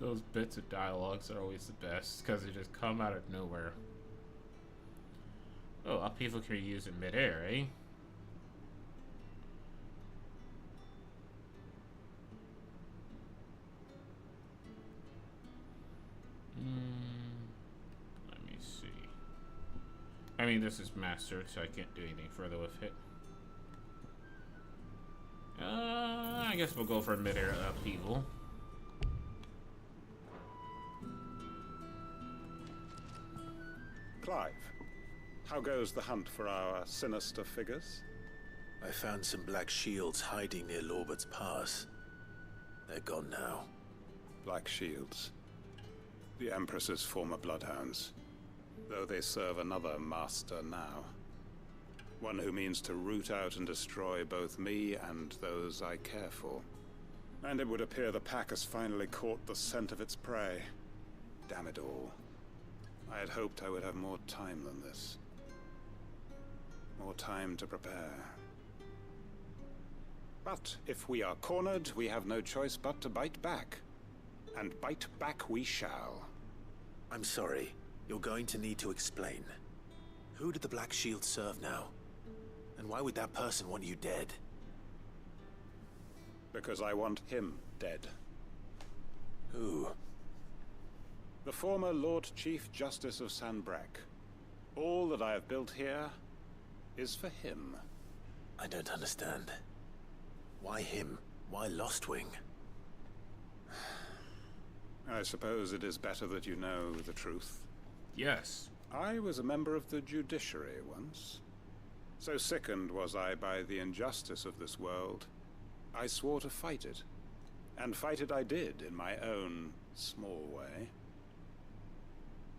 those bits of dialogues are always the best because they just come out of nowhere. Oh, upheaval can be used in midair, eh? Let me see. I mean, this is mastered, so I can't do anything further with it. I guess we'll go for midair upheaval. Clive, how goes the hunt for our sinister figures? I found some black shields hiding near Lorbert's Pass. They're gone now. Black shields. The Empress's former bloodhounds. Though they serve another master now. One who means to root out and destroy both me and those I care for. And it would appear the pack has finally caught the scent of its prey. Damn it all. I had hoped I would have more time than this. More time to prepare. But if we are cornered, we have no choice but to bite back. And bite back we shall. I'm sorry. You're going to need to explain. Who did the Black Shield serve now? And why would that person want you dead? Because I want him dead. Who? The former Lord Chief Justice of Sanbreque. All that I have built here is for him. I don't understand. Why him? Why Lostwing? I suppose it is better that you know the truth. Yes. I was a member of the judiciary once. So sickened was I by the injustice of this world, I swore to fight it. And fight it I did in my own small way.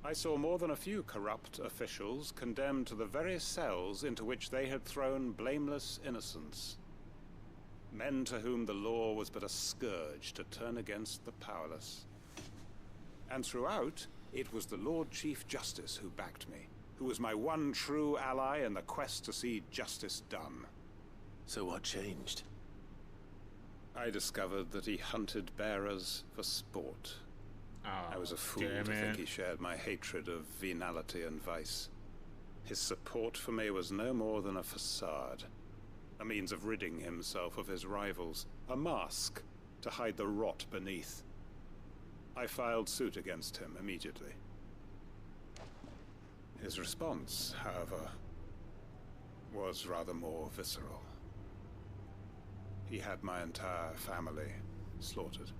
I saw more than a few corrupt officials condemned to the very cells into which they had thrown blameless innocents. Men to whom the law was but a scourge to turn against the powerless. And throughout, it was the Lord Chief Justice who backed me, who was my one true ally in the quest to see justice done. So what changed? I discovered that he hunted bearers for sport. Oh, I was a fool to think he shared my hatred of venality and vice. His support for me was no more than a facade, a means of ridding himself of his rivals, a mask to hide the rot beneath. I filed suit against him immediately. His response, however, was rather more visceral. He had my entire family slaughtered.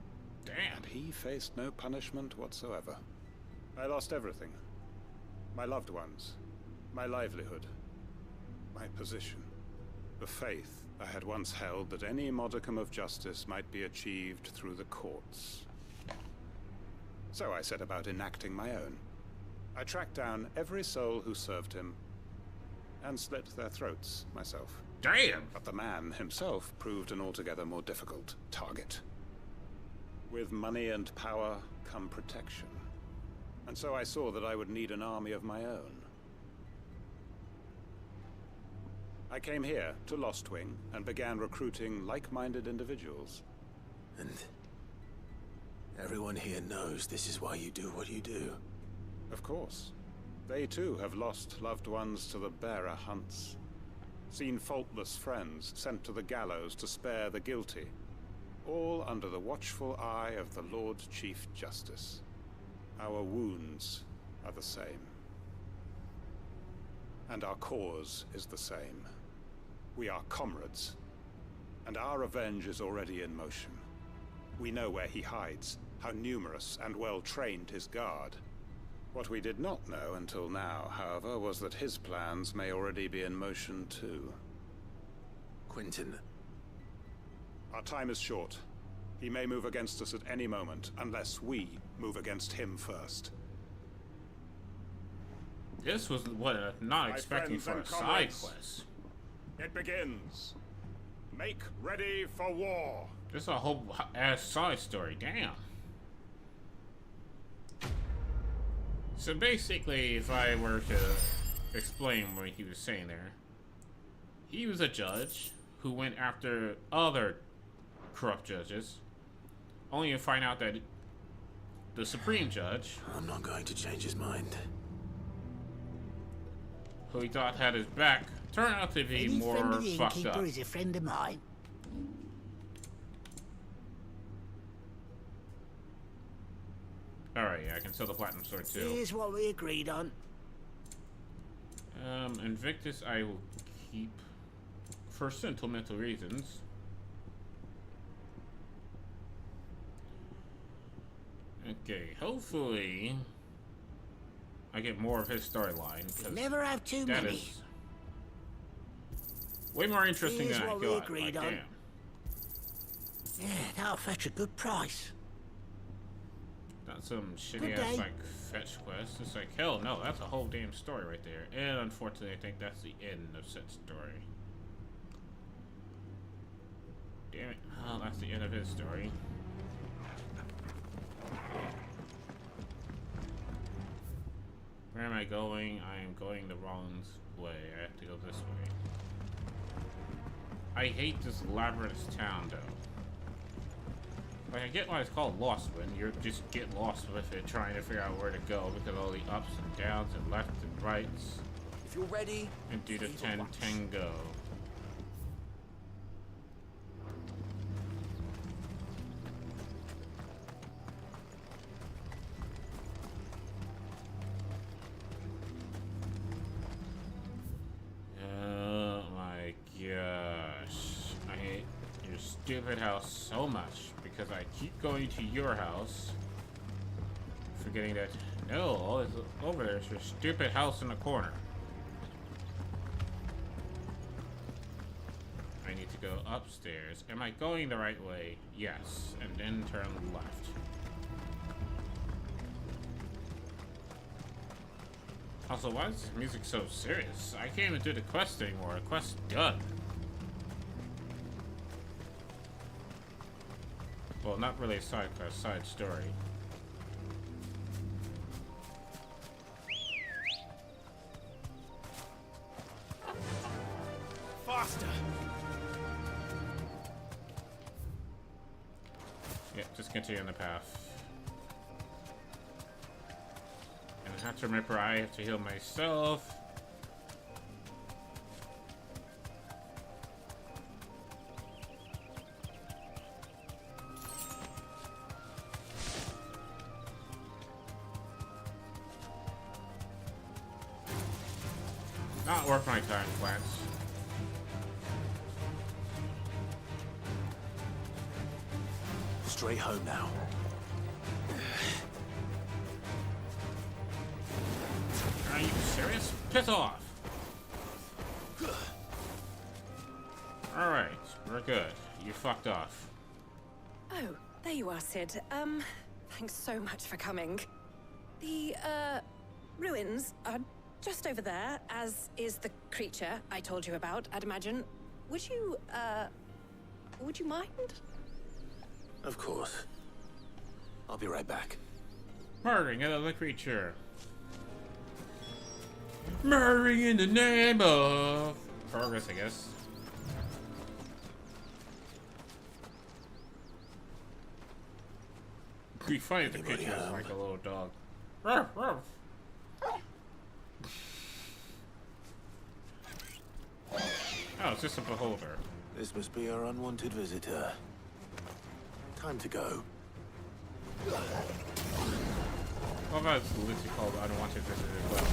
Damn. And he faced no punishment whatsoever. I lost everything. My loved ones, my livelihood, my position, the faith I had once held that any modicum of justice might be achieved through the courts. So I set about enacting my own. I tracked down every soul who served him and slit their throats myself. Damn! But the man himself proved an altogether more difficult target. With money and power come protection. And so I saw that I would need an army of my own. I came here to Lostwing and began recruiting like-minded individuals. And everyone here knows this is why you do what you do. Of course. They too have lost loved ones to the bearer hunts. Seen faultless friends sent to the gallows to spare the guilty. All under the watchful eye of the Lord Chief Justice. Our wounds are the same. And our cause is the same. We are comrades. And our revenge is already in motion. We know where he hides, how numerous and well-trained his guard. What we did not know until now, however, was that his plans may already be in motion too. Quentin. Our time is short. He may move against us at any moment, unless we move against him first. This was what I'm not expecting for a side quest. It begins. Make ready for war. This is a whole ass side story. Damn. So basically, if I were to explain what he was saying there, he was a judge who went after other corrupt judges, only to find out that the Supreme Judge, I'm not going to change his mind, who he thought had his back, turned out to be Any more friend of the fucked innkeeper up. is a friend of mine. Alright, yeah, I can sell the platinum sword too. Here's what we agreed on. Invictus I will keep for sentimental reasons. Okay, hopefully I get more of his storyline. Never have too that many. is way more interesting Here's than I what we thought. agreed Like, on. damn. Yeah, that'll fetch a good price. Got some shitty Good ass day. like fetch quest. It's like hell no, that's a whole damn story right there. And unfortunately, I think that's the end of said story. Damn it! Oh, that's the end of his story. Where am I going? I am going the wrong way. I have to go this way. I hate this labyrinth town though. Like, I get why it's called Lost when you just get lost with it trying to figure out where to go because of all the ups and downs and lefts and rights. If you're ready, And do the 10-10 go. Oh my gosh. I hate your stupid house so much because I keep going to your house, forgetting that no, all this over there is your stupid house in the corner. I need to go upstairs. Am I going the right way? Yes. And then turn left. Also, why is this music so serious? I can't even do the quest anymore. The quest's done. Well, not really a side quest, side story. Faster! Yeah, just continue on the path. And I have to remember I have to heal myself. Not worth my time, plants. Straight home now. Are you serious? Piss off! Alright, we're good. You fucked off. Oh, there you are, Sid. Thanks so much for coming. The, ruins are just over there, as is the creature I told you about, I'd imagine. Would you mind? Of course. I'll be right back. Murdering another creature. Murdering in the name of progress, I guess. It'd be funny if the creature was like a little dog. Ruff, ruff. Oh, it's just a beholder. This must be our unwanted visitor. Time to go. What about it's literally called unwanted visitor as well?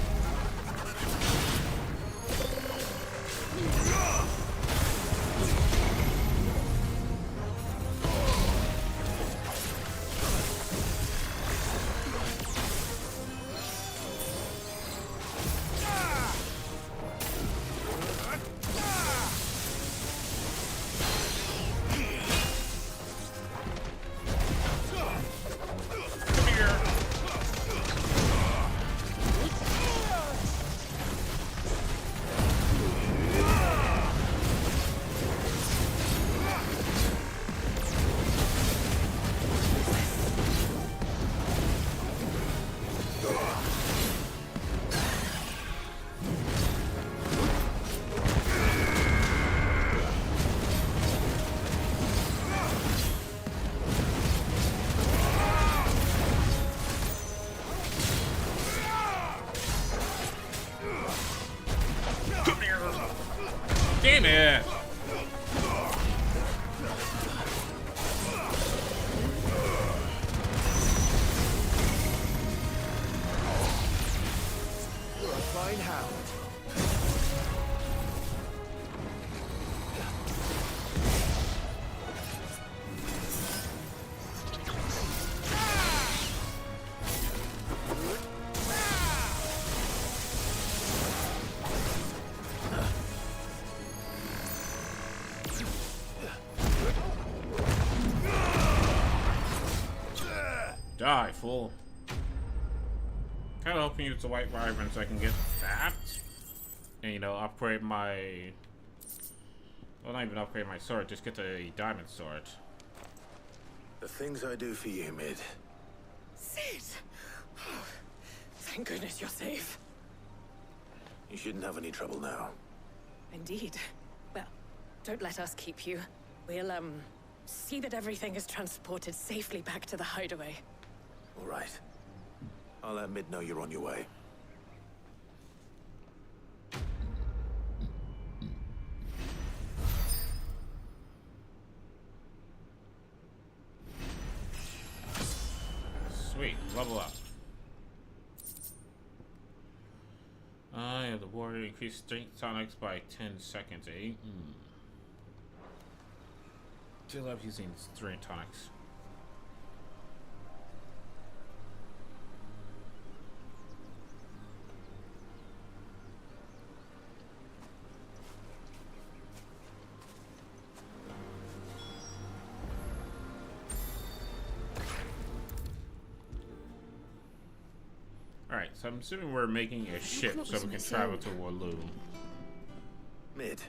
Damn it! You're a fine hound. Die, fool. Kinda hoping use the White Wyvern so I can get that. And, you know, upgrade my... Well, not even upgrade my sword, just get the diamond sword. The things I do for you, Mid. Sid! Oh, thank goodness you're safe. You shouldn't have any trouble now. Indeed. Well, don't let us keep you. We'll, see that everything is transported safely back to the hideaway. All right. I'll let Mid know you're on your way. Sweet, level up. Yeah, the warrior increased strength tonics by 10 seconds, eh? Do love using strength tonics. Alright, so I'm assuming we're making a ship so we can travel to Walloon. Mid.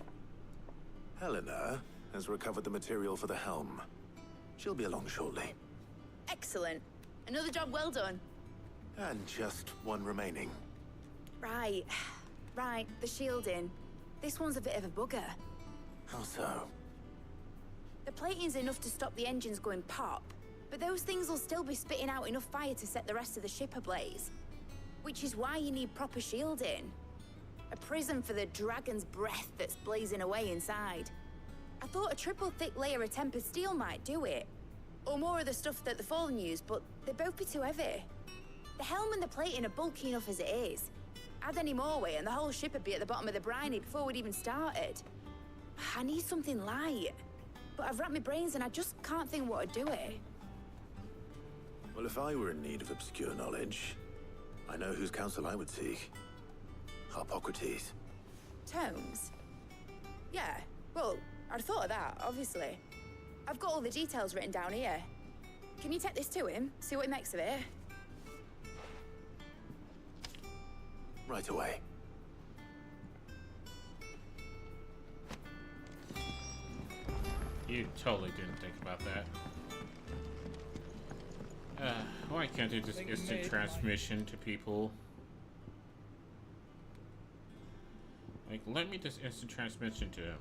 Helena has recovered the material for the helm. She'll be along shortly. Excellent. Another job well done. And just one remaining. Right. Right, the shielding. This one's a bit of a bugger. How so? The plating's enough to stop the engines going pop, but those things will still be spitting out enough fire to set the rest of the ship ablaze. Which is why you need proper shielding. A prison for the dragon's breath that's blazing away inside. I thought a triple thick layer of tempered steel might do it. Or more of the stuff that the Fallen use, but they'd both be too heavy. The helm and the plating are bulky enough as it is. Add any more weight and the whole ship would be at the bottom of the briny before we'd even started. I need something light. But I've racked my brains and I just can't think what to do it. Well, if I were in need of obscure knowledge, I know whose counsel I would seek. Harpocrates. Tomes? Yeah, well, I'd thought of that, obviously. I've got all the details written down here. Can you take this to him? See what he makes of it? Right away. You totally didn't think about that. Why can't they just instant transmission to people? Like, let me just instant transmission to him.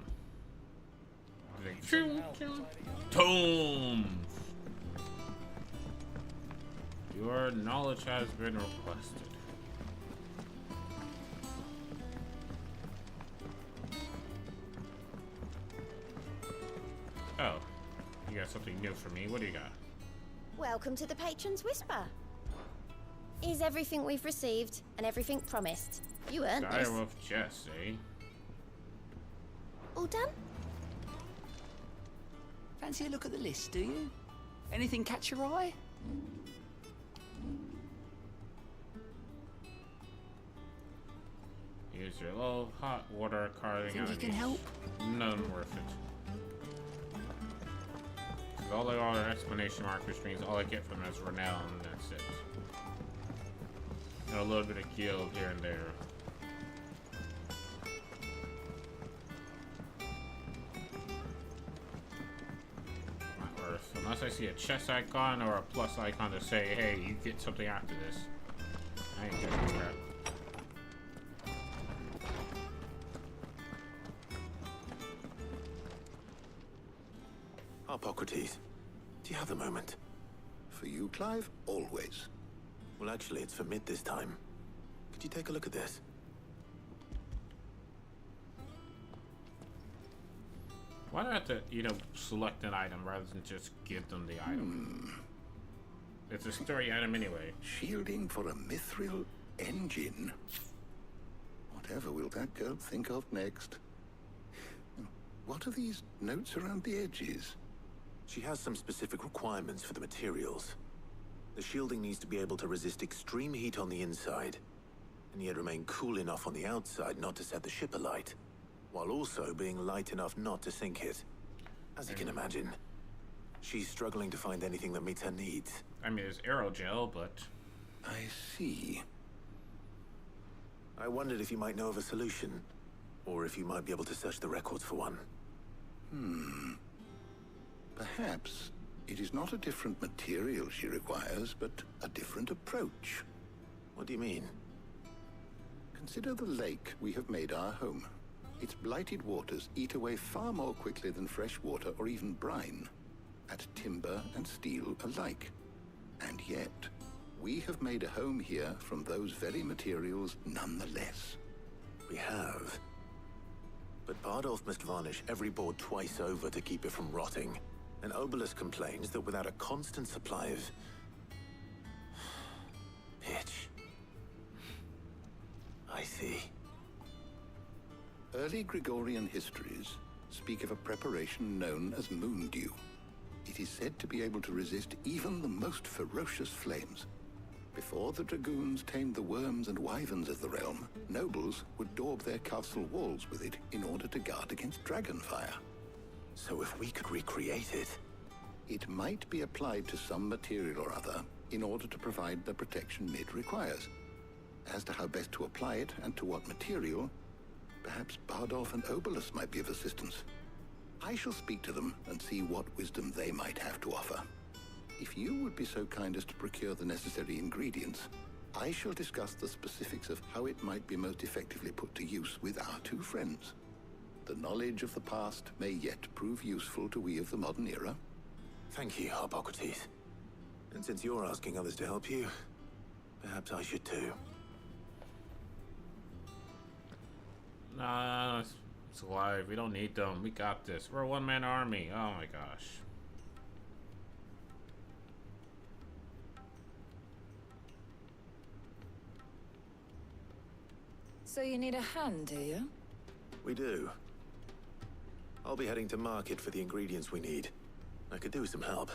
Like, tomes! Your knowledge has been requested. Oh, you got something new for me. What do you got? Welcome to the Patron's Whisper. Is everything we've received and everything promised? You earned this. Dire of Jess, eh? All done? Fancy a look at the list, do you? Anything catch your eye? Use your low hot water carving Think you can help? None worth it. Cause all the other exclamation mark strings, all I get from them is renown, and that's it. And a little bit of guild here and there. Not worth. Unless I see a chess icon or a plus icon to say, hey, you get something after this. I ain't getting crap. Hippocrates, do you have a moment? For you, Clive, always. Well, actually, it's for mid this time. Could you take a look at this? Why do I have to, select an item rather than just give them the item? It's a story item anyway. Shielding for a mithril engine? Whatever will that girl think of next? What are these notes around the edges? She has some specific requirements for the materials. The shielding needs to be able to resist extreme heat on the inside, and yet remain cool enough on the outside not to set the ship alight, while also being light enough not to sink it. As you can imagine, she's struggling to find anything that meets her needs. I mean, there's aerogel, but... I see. I wondered if you might know of a solution, or if you might be able to search the records for one. Perhaps it is not a different material she requires, but a different approach. What do you mean? Consider the lake we have made our home. Its blighted waters eat away far more quickly than fresh water or even brine, at timber and steel alike. And yet, we have made a home here from those very materials nonetheless. We have. But Bardolph must varnish every board twice over to keep it from rotting. And Obelisk complains that without a constant supply of... pitch. I see. Early Gregorian histories speak of a preparation known as moon dew. It is said to be able to resist even the most ferocious flames. Before the dragoons tamed the worms and wyverns of the realm, nobles would daub their castle walls with it in order to guard against dragonfire. So if we could recreate it... It might be applied to some material or other in order to provide the protection Mid requires. As to how best to apply it and to what material, perhaps Bardolph and Obelisk might be of assistance. I shall speak to them and see what wisdom they might have to offer. If you would be so kind as to procure the necessary ingredients, I shall discuss the specifics of how it might be most effectively put to use with our two friends. The knowledge of the past may yet prove useful to we of the modern era. Thank you, Hippocrates. And since you're asking others to help you, perhaps I should too. Nah, it's alive. We don't need them. We got this. We're a one-man army. Oh my gosh. So you need a hand, do you? We do. I'll be heading to market for the ingredients we need. I could do with some help.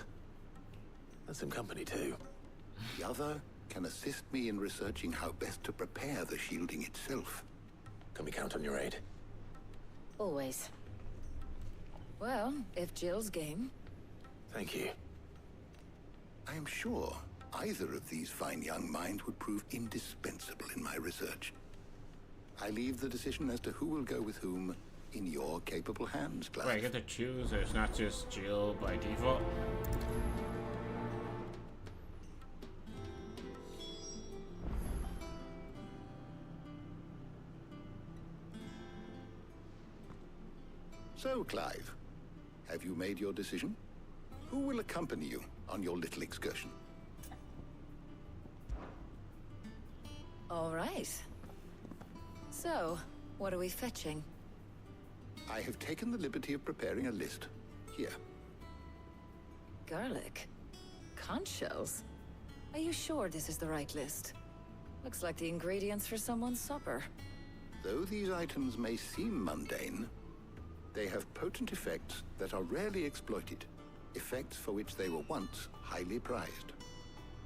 And some company too. The other can assist me in researching how best to prepare the shielding itself. Can we count on your aid? Always. Well, if Jill's game. Thank you. I am sure either of these fine young minds would prove indispensable in my research. I leave the decision as to who will go with whom in your capable hands, Clive. Wait, I get to choose. It's not just Jill by default. So, Clive, have you made your decision? Who will accompany you on your little excursion? All right. So, what are we fetching? I have taken the liberty of preparing a list. Here. Garlic? Conch shells? Are you sure this is the right list? Looks like the ingredients for someone's supper. Though these items may seem mundane, they have potent effects that are rarely exploited. Effects for which they were once highly prized.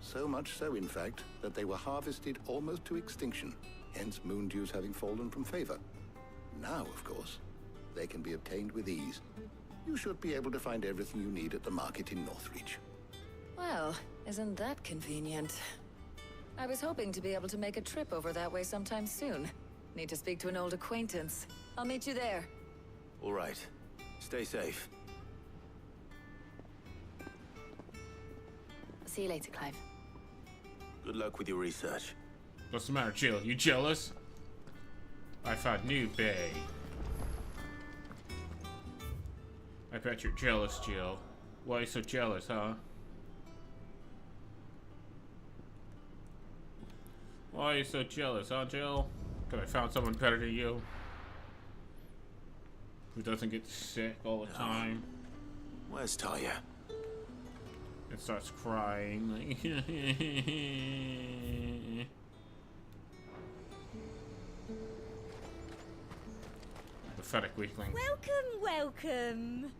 So much so, in fact, that they were harvested almost to extinction, hence moon dews having fallen from favor. Now, of course, they can be obtained with ease. You should be able to find everything you need at the market in Northreach. Well, isn't that convenient? I was hoping to be able to make a trip over that way sometime soon. Need to speak to an old acquaintance. I'll meet you there. All right. Stay safe. See you later, Clive. Good luck with your research. What's the matter, Jill? You jealous? I found new bay. I bet you're jealous, Jill. Why are you so jealous, huh? Why are you so jealous, huh, Jill? Because I found someone better than you. Who doesn't get sick all the time. Where's Talia? And starts crying. Pathetic weakling. Welcome, welcome.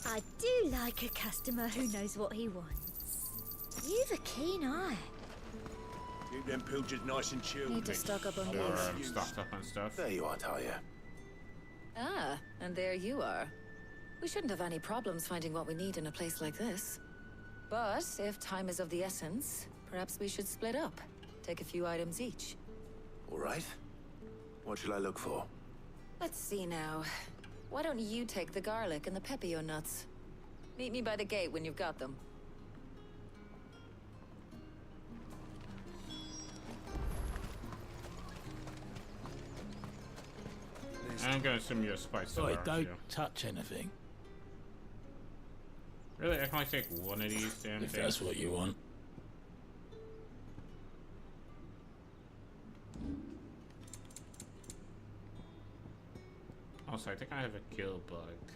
I do like a customer who knows what he wants. You've a keen eye. Keep them pilgers nice and chilled. Need to stock up on Sure, booze. I'm stocked up on stuff. There you are, Talia. Ah, and there you are. We shouldn't have any problems finding what we need in a place like this. But if time is of the essence, perhaps we should split up. Take a few items each. All right. What shall I look for? Let's see now. Why don't you take the garlic and the pepio nuts? Meet me by the gate when you've got them. I'm gonna assume you're a spice seller, Sorry, aren't don't you? touch anything. Really? I can only take one of these damn If things? that's what you want. Also, I think I have a kill bug.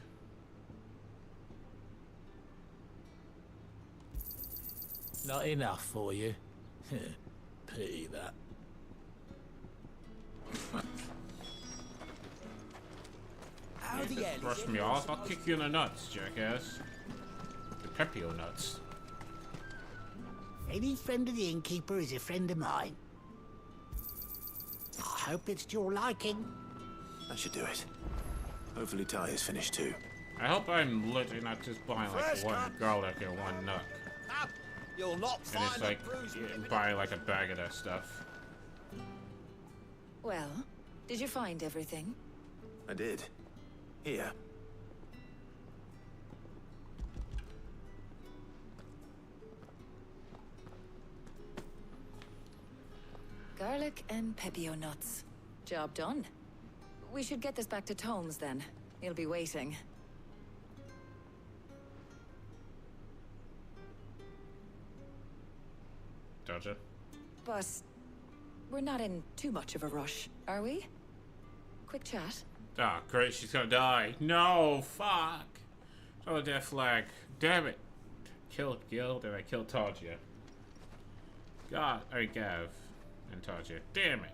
Not enough for you. Pity that. How the hell brush me off? I'll kick you in the nuts, jackass. The pepio nuts. Any friend of the innkeeper is a friend of mine. I hope it's to your liking. That should do it. Hopefully Talia's finished too. I hope I'm literally not just buying like Fresh one cut. garlic and one nut. You'll not And it's find like a bruise buying like a bag of that stuff. Well, did you find everything? I did. Here. Garlic and pepio nuts. Job done. We should get this back to Tomes then. He'll be waiting. Gotcha. But we're not in too much of a rush, are we? Quick chat. Ah, great, she's gonna die. No, fuck. Throw a death flag. Damn it. Killed Gil, then I killed Talia. God, I mean Gav and Talia. Damn it.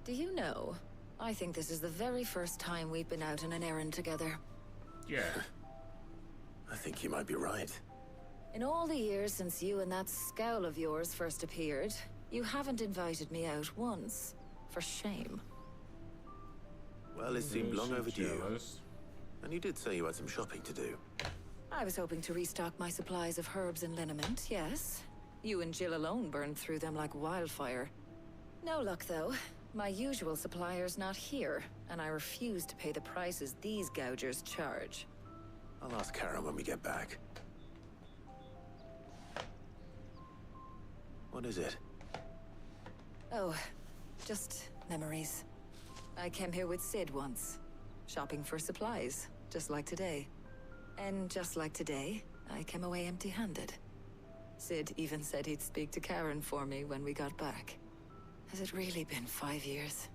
Do you know, I think this is the very first time we've been out on an errand together. Yeah. I think you might be right. In all the years since you and that scowl of yours first appeared, you haven't invited me out once. For shame. Well, it seemed long overdue. And you did say you had some shopping to do. I was hoping to restock my supplies of herbs and liniment, yes. You and Jill alone burned through them like wildfire. No luck, though. My usual supplier's not here, and I refuse to pay the prices these gougers charge. I'll ask Karen when we get back. What is it? Oh, just memories. I came here with Sid once, shopping for supplies, just like today. And just like today, I came away empty-handed. Sid even said he'd speak to Karen for me when we got back. Has it really been 5 years?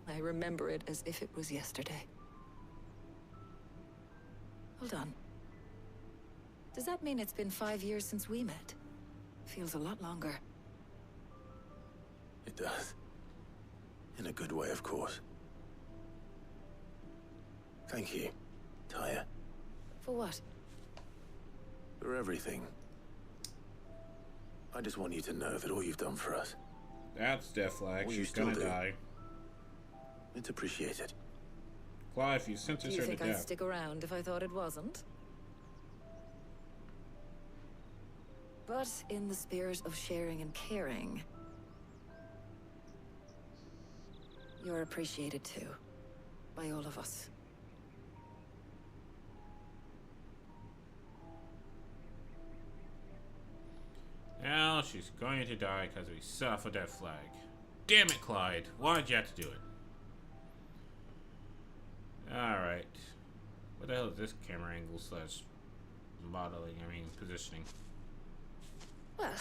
I remember it as if it was yesterday. Hold on. Does that mean it's been 5 years since we met? Feels a lot longer. It does. In a good way, of course. Thank you, Tyre. For what? For everything. I just want you to know that all you've done for us. That's Death Flag. Well, She's gonna die. It's appreciated. Clive, you sentenced Do you her to think I'd death. stick around if I thought it wasn't? But in the spirit of sharing and caring, you're appreciated too, by all of us. Now she's going to die because we suffered that flag. Damn it, Clyde. Why'd you have to do it? Alright. What the hell is this camera angle slash modeling, positioning? Well,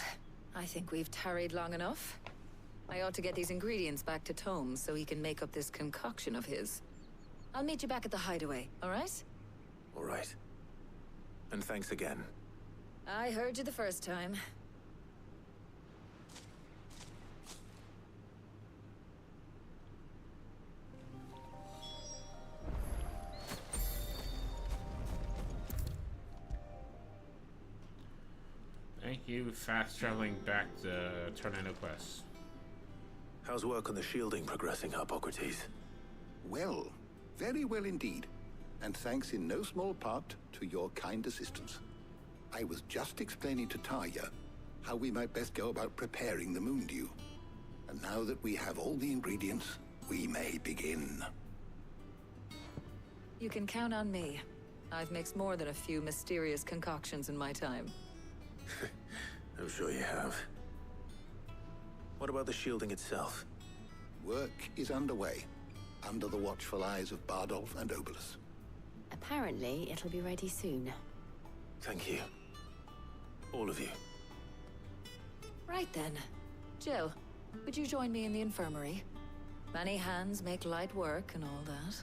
I think we've tarried long enough. I ought to get these ingredients back to Tome so he can make up this concoction of his. I'll meet you back at the hideaway, all right? All right. And thanks again. I heard you the first time. Thank you, fast traveling back to Tornado Quest. How's work on the shielding progressing, Hippocrates? Well, very well indeed. And thanks in no small part to your kind assistance. I was just explaining to Tarja how we might best go about preparing the moon dew. And now that we have all the ingredients, we may begin. You can count on me. I've mixed more than a few mysterious concoctions in my time. I'm sure you have. What about the shielding itself? Work is underway, under the watchful eyes of Bardolph and Obolus. Apparently, it'll be ready soon. Thank you. All of you. Right then. Jill, would you join me in the infirmary? Many hands make light work and all that.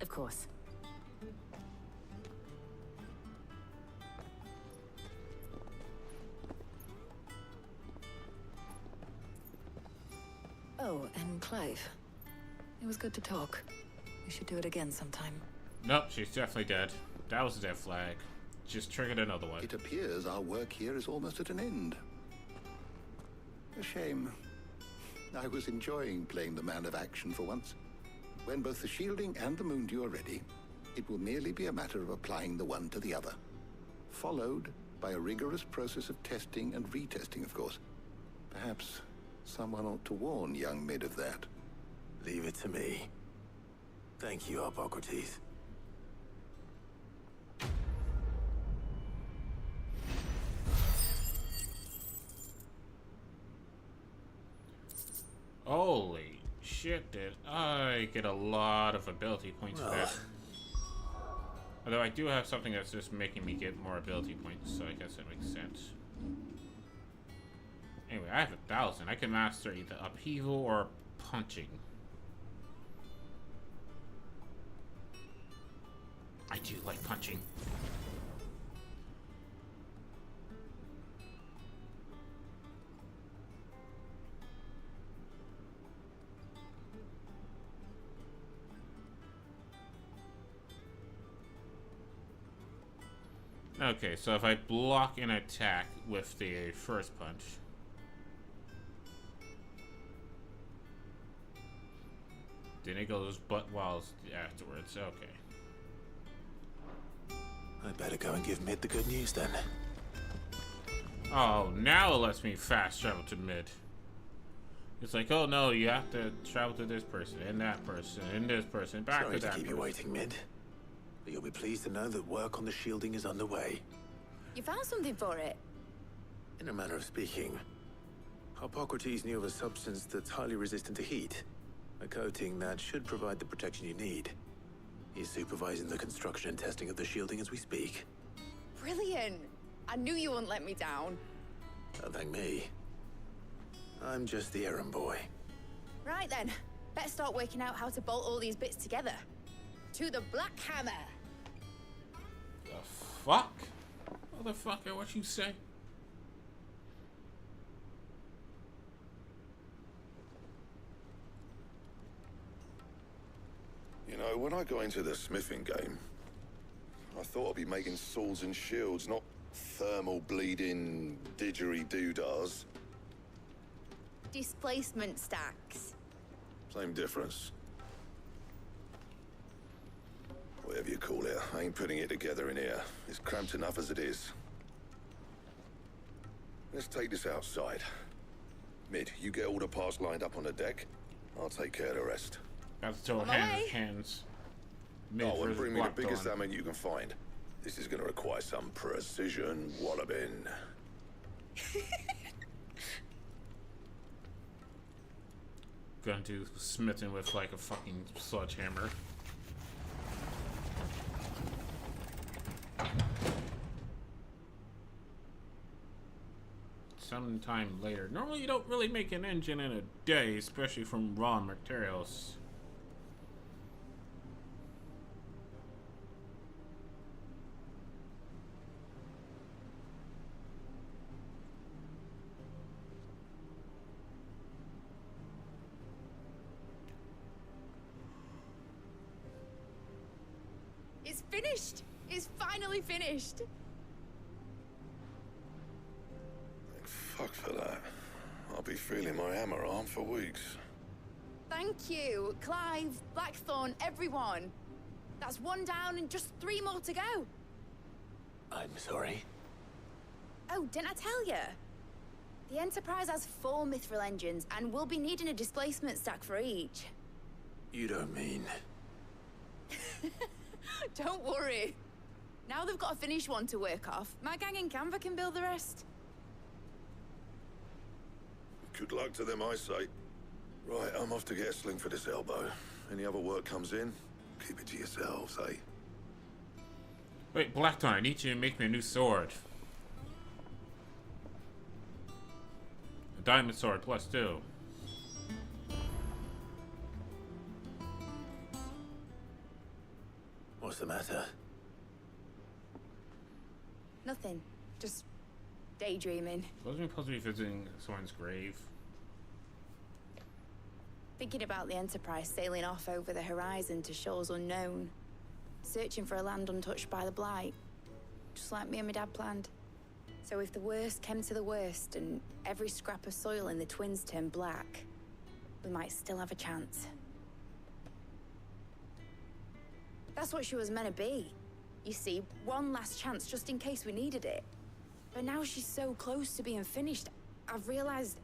Of course. Oh, and Clive. It was good to talk. We should do it again sometime. Nope, she's definitely dead. That was a death flag. Just triggered another one. It appears our work here is almost at an end. A shame. I was enjoying playing the man of action for once. When both the shielding and the moon dew are ready, it will merely be a matter of applying the one to the other. Followed by a rigorous process of testing and retesting, of course. Perhaps someone ought to warn young Mid of that. Leave it to me. Thank you, Hippocrates. Holy shit, did I get a lot of ability points for that. Although I do have something that's just making me get more ability points, so I guess that makes sense. Anyway, I have 1,000. I can master either upheaval or punching. I do like punching. Okay, so if I block an attack with the first punch, then it goes butt walls afterwards. Okay. I better go and give Mid the good news then. Oh, now it lets me fast travel to mid. It's like, oh no, you have to travel to this person, and that person, and this person, back Sorry to that to keep person. you waiting, Mid. But you'll be pleased to know that work on the shielding is underway. You found something for it? In a manner of speaking, Hippocrates knew of a substance that's highly resistant to heat. A coating that should provide the protection you need. He's supervising the construction and testing of the shielding as we speak. Brilliant! I knew you wouldn't let me down. Don't thank me. I'm just the errand boy. Right then, better start working out how to bolt all these bits together. To the Black Hammer! The fuck? Motherfucker, what you say? You know, when I got into the smithing game, I thought I'd be making swords and shields, not thermal bleeding didgeridoo-dahs. Displacement stacks. Same difference. Whatever you call it, I ain't putting it together in here. It's cramped enough as it is. Let's take this outside. Mid, you get all the parts lined up on the deck. I'll take care of the rest. That's still hands. Mid Oh, and versus bring me the Blackthorn. biggest salmon you can find. This is going to require some precision walloping. Gonna do smithing with like a fucking sledgehammer. Sometime later. Normally you don't really make an engine in a day, especially from raw materials. It's finished! It's finally finished! Fuck for that. I'll be feeling my hammer arm for weeks. Thank you, Clive, Blackthorn, everyone. That's one down and just 3 more to go. I'm sorry. Oh, didn't I tell you? The Enterprise has 4 mithril engines, and we'll be needing a displacement stack for each. You don't mean... Don't worry. Now they've got a finished one to work off. My gang in Canva can build the rest. Good luck to them, I say. Right, I'm off to get a sling for this elbow. Any other work comes in, keep it to yourselves, eh? Wait, Blackthorn, I need you to make me a new sword. A diamond sword +2. What's the matter? Nothing. Just daydreaming. Wasn't we supposed to be visiting someone's grave? Thinking about the Enterprise sailing off over the horizon to shores unknown. Searching for a land untouched by the Blight. Just like me and my dad planned. So if the worst came to the worst and every scrap of soil in the Twins turned black, we might still have a chance. That's what she was meant to be. You see, one last chance just in case we needed it. But now she's so close to being finished, I've realized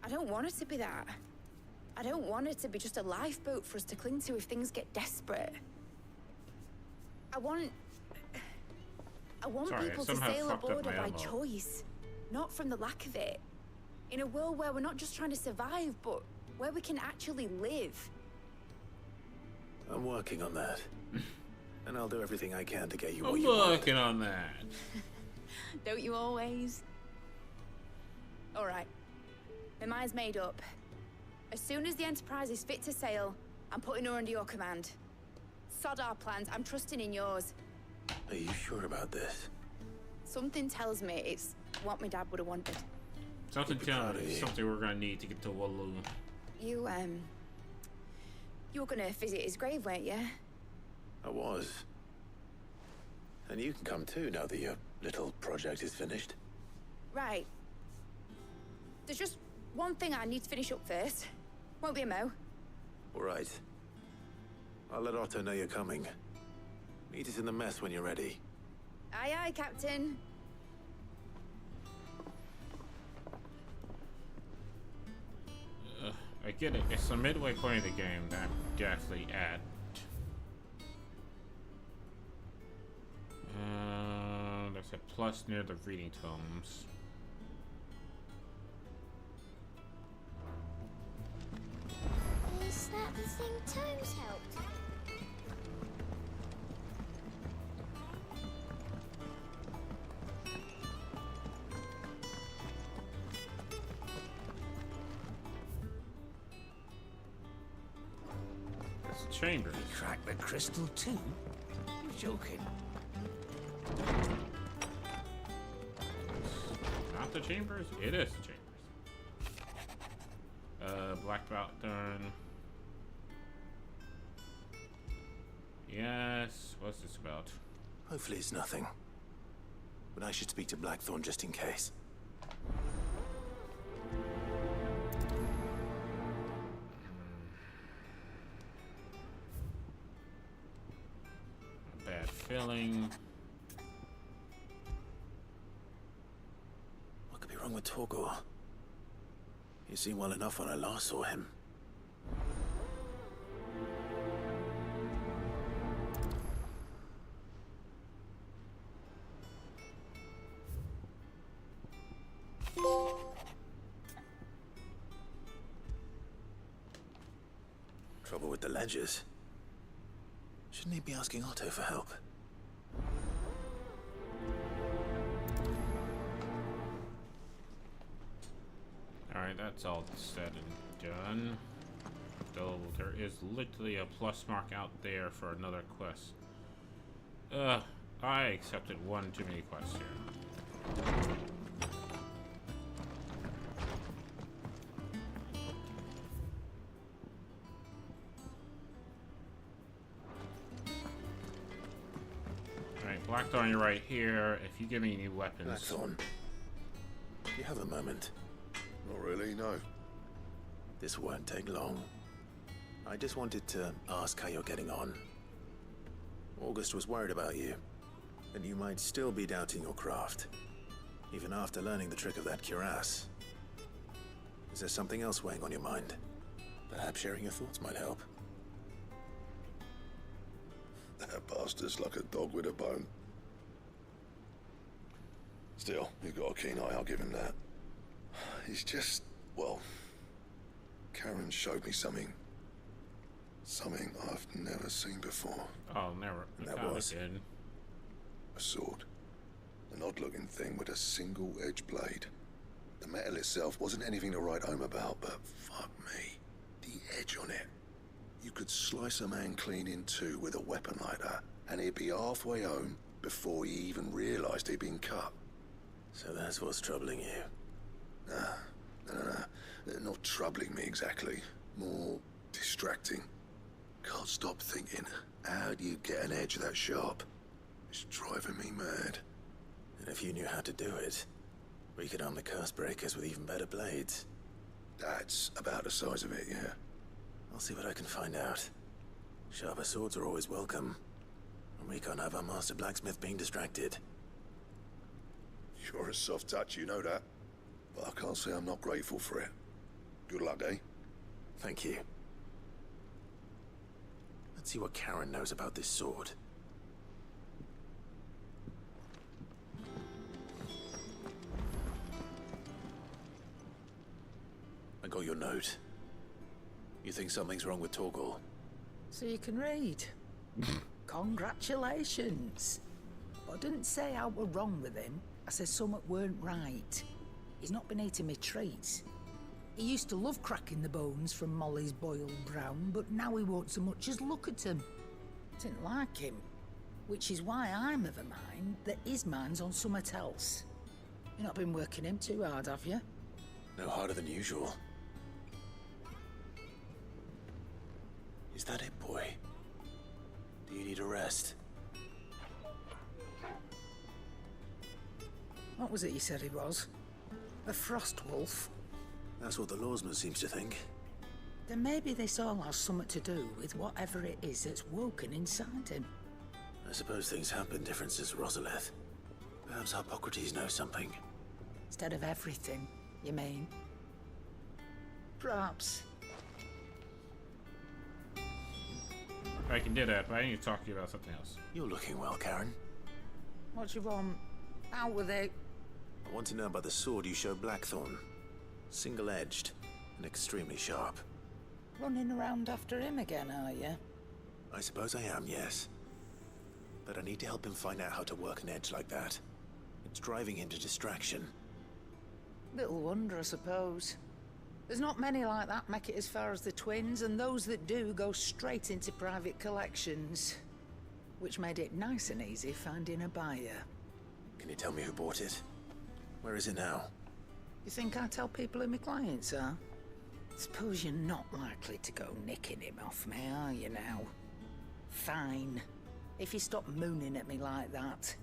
I don't want it to be that. I don't want it to be just a lifeboat for us to cling to if things get desperate. I want Sorry, people I to somehow sail fucked up aboard her my by ammo. choice, not from the lack of it. In a world where we're not just trying to survive, but where we can actually live. I'm working on that. And I'll do everything I can to get you what I'm you want. working on that. Don't you always? All right. My mind's made up. As soon as the Enterprise is fit to sail, I'm putting her under your command. Sod our plans, I'm trusting in yours. Are you sure about this? Something tells me it's what my dad would have wanted. Something telling me something we're gonna need to get to Walloon. You were gonna visit his grave, weren't you? I was. And you can come too now that your little project is finished. Right. There's just one thing I need to finish up first. Won't be a mo. All right. I'll let Otto know you're coming. Meet us in the mess when you're ready. Aye, aye, Captain. I get it. It's the midway point of the game that I'm definitely at. There's a plus near the reading tomes. Is that the thing Tomes helped? It's a chamber. He cracked the crystal too? You're joking. Not the chambers? It is the chambers. Black belt done. Yes, what's this about? Hopefully it's nothing. But I should speak to Blackthorn just in case. A bad feeling. What could be wrong with Torgor? He seemed well enough when I last saw him. Trouble with the ledgers. Shouldn't he be asking Otto for help? Alright, that's all said and done. Though there is literally a plus mark out there for another quest. I accepted one too many quests here. Alright, Blackthorn, you're right here. If you give me any weapons. Blackthorn, do you have a moment? Not really, no. This won't take long. I just wanted to ask how you're getting on. August was worried about you, and you might still be doubting your craft, even after learning the trick of that cuirass. Is there something else weighing on your mind? Perhaps sharing your thoughts might help. That bastard's like a dog with a bone. Still, you've got a keen eye, I'll give him that. He's just, well, Karen showed me something. Something I've never seen before. Oh, never. That was again. A sword. An odd-looking thing with a single-edged blade. The metal itself wasn't anything to write home about, but fuck me. The edge on it. You could slice a man clean in two with a weapon like that, and he'd be halfway home before he even realized he'd been cut. So that's what's troubling you? No. Not troubling me exactly. More distracting. Can't stop thinking, how do you get an edge that sharp? It's driving me mad. And if you knew how to do it, we could arm the curse breakers with even better blades. That's about the size of it, yeah. I'll see what I can find out. Sharper swords are always welcome. And we can't have our master blacksmith being distracted. You're a soft touch, you know that. But I can't say I'm not grateful for it. Good luck, eh? Thank you. Let's see what Karen knows about this sword. I got your note. You think something's wrong with Torgor? So you can read. Congratulations. But I didn't say I were wrong with him. I said something weren't right. He's not been eating me treats. He used to love cracking the bones from Molly's boiled brown, but now he won't so much as look at them. Didn't like him. Which is why I'm of a mind that his mind's on something else. You've not been working him too hard, have you? No harder than usual. Is that it, boy? Do you need a rest? What was it you said he was? A frost wolf? That's what the lawsman seems to think. Then maybe this all has something to do with whatever it is that's woken inside him. I suppose things have been different since Rosalith. Perhaps Hippocrates knows something. Instead of everything, you mean? Perhaps. I can do that, but I need to talk to you about something else. You're looking well, Karen. What do you want? Out with it. I want to know about the sword you showed Blackthorn. Single-edged and extremely sharp. Running around after him again, are you? I suppose I am, yes. But I need to help him find out how to work an edge like that. It's driving him to distraction. Little wonder, I suppose. There's not many like that make it as far as the twins, and those that do go straight into private collections. Which made it nice and easy finding a buyer. Can you tell me who bought it? Where is it now? You think I tell people who my clients are? Suppose you're not likely to go nicking him off me, are you now? Fine. If you stop mooning at me like that.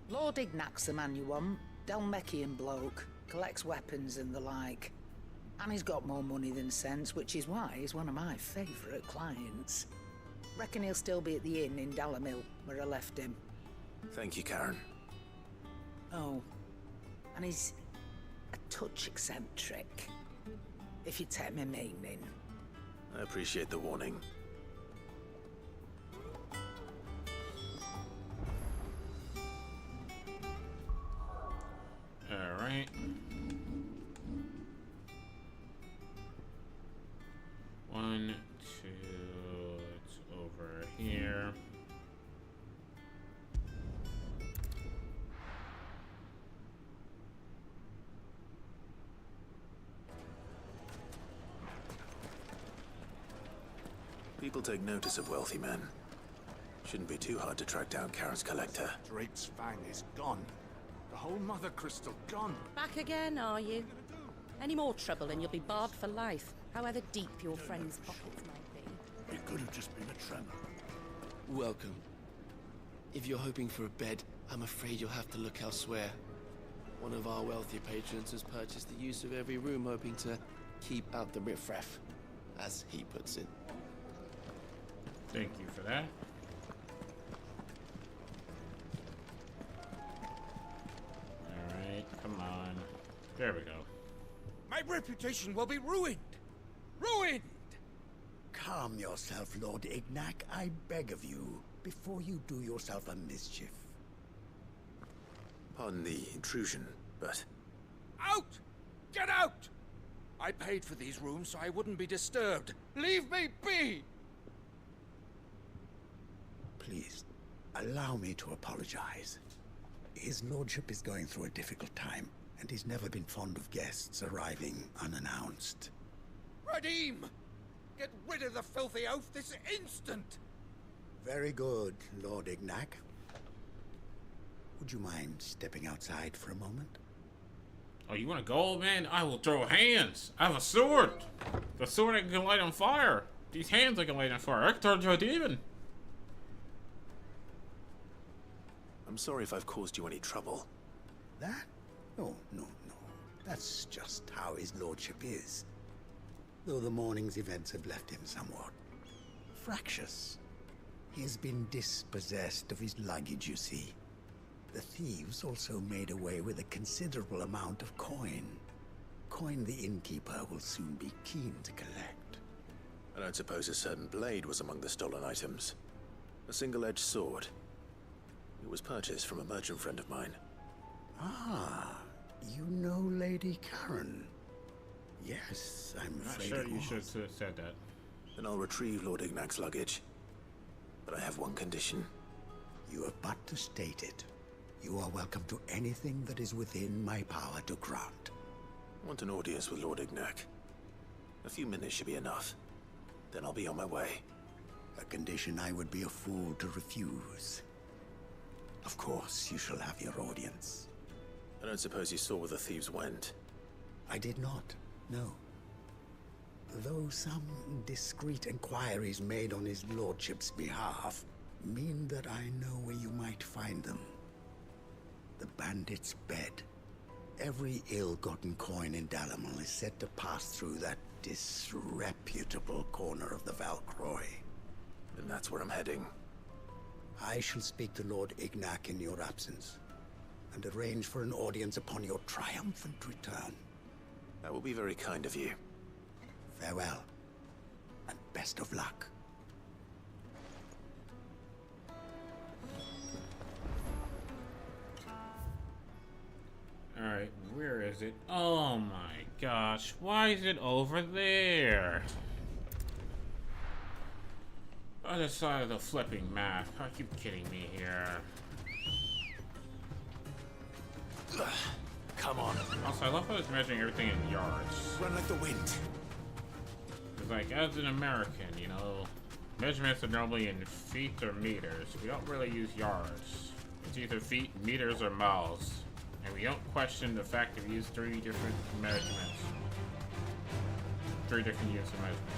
Lord Ignac's the man you want. Dalmekian bloke. Collects weapons and the like. And he's got more money than sense, which is why he's one of my favourite clients. Reckon he'll still be at the inn in Dalamil, where I left him. Thank you, Karen. Oh. And he's a touch eccentric. If you take my meaning. I appreciate the warning. Alright. One, two, it's over here. People take notice of wealthy men. Shouldn't be too hard to track down Karen's collector. Drake's Fang is gone. The whole Mother Crystal gone. Back again, are you? Any more trouble and you'll be barred for life, however deep your friend's pockets might be. It could have just been a tremor. Welcome. If you're hoping for a bed, I'm afraid you'll have to look elsewhere. One of our wealthier patrons has purchased the use of every room, hoping to keep out the riffraff, as he puts it. Thank you for that. Alright, come on. There we go. My reputation will be ruined! Ruined! Calm yourself, Lord Ignac, I beg of you, before you do yourself a mischief. Pardon the intrusion, but... Out! Get out! I paid for these rooms so I wouldn't be disturbed. Leave me be! Please, allow me to apologize. His lordship is going through a difficult time, and he's never been fond of guests arriving unannounced. Radim! Get rid of the filthy oaf this instant! Very good, Lord Ignac. Would you mind stepping outside for a moment? Oh, you want to go, old man? I will throw hands. I have a sword. The sword I can light on fire. These hands I can light on fire. I can turn into a demon. I'm sorry if I've caused you any trouble. That? No. That's just how his lordship is. Though the morning's events have left him somewhat fractious. He's been dispossessed of his luggage, you see. The thieves also made away with a considerable amount of coin. Coin the innkeeper will soon be keen to collect. I don't suppose a certain blade was among the stolen items. A single-edged sword. It was purchased from a merchant friend of mine. Ah, you know Lady Karen. Yes, I'm afraid Not sure it you was. should have said that. Then I'll retrieve Lord Ignac's luggage. But I have one condition. You have but to state it. You are welcome to anything that is within my power to grant. I want an audience with Lord Ignac. A few minutes should be enough. Then I'll be on my way. A condition I would be a fool to refuse. Of course, you shall have your audience. I don't suppose you saw where the thieves went. I did not, no. Though some discreet inquiries made on his lordship's behalf mean that I know where you might find them. The bandit's bed. Every ill-gotten coin in Dalamil is said to pass through that disreputable corner of the Valcroy. And that's where I'm heading. I shall speak to Lord Ignac in your absence, and arrange for an audience upon your triumphant return. That will be very kind of you. Farewell, and best of luck. Alright, where is it? Oh my gosh, why is it over there? Other side of the flipping map. Are you kidding me here? Come on. Also, I love how it's measuring everything in yards. Run like the wind. It's like, as an American, you know, measurements are normally in feet or meters. We don't really use yards. It's either feet, meters, or miles. And we don't question the fact that we use 3 different measurements. 3 different units of measurements.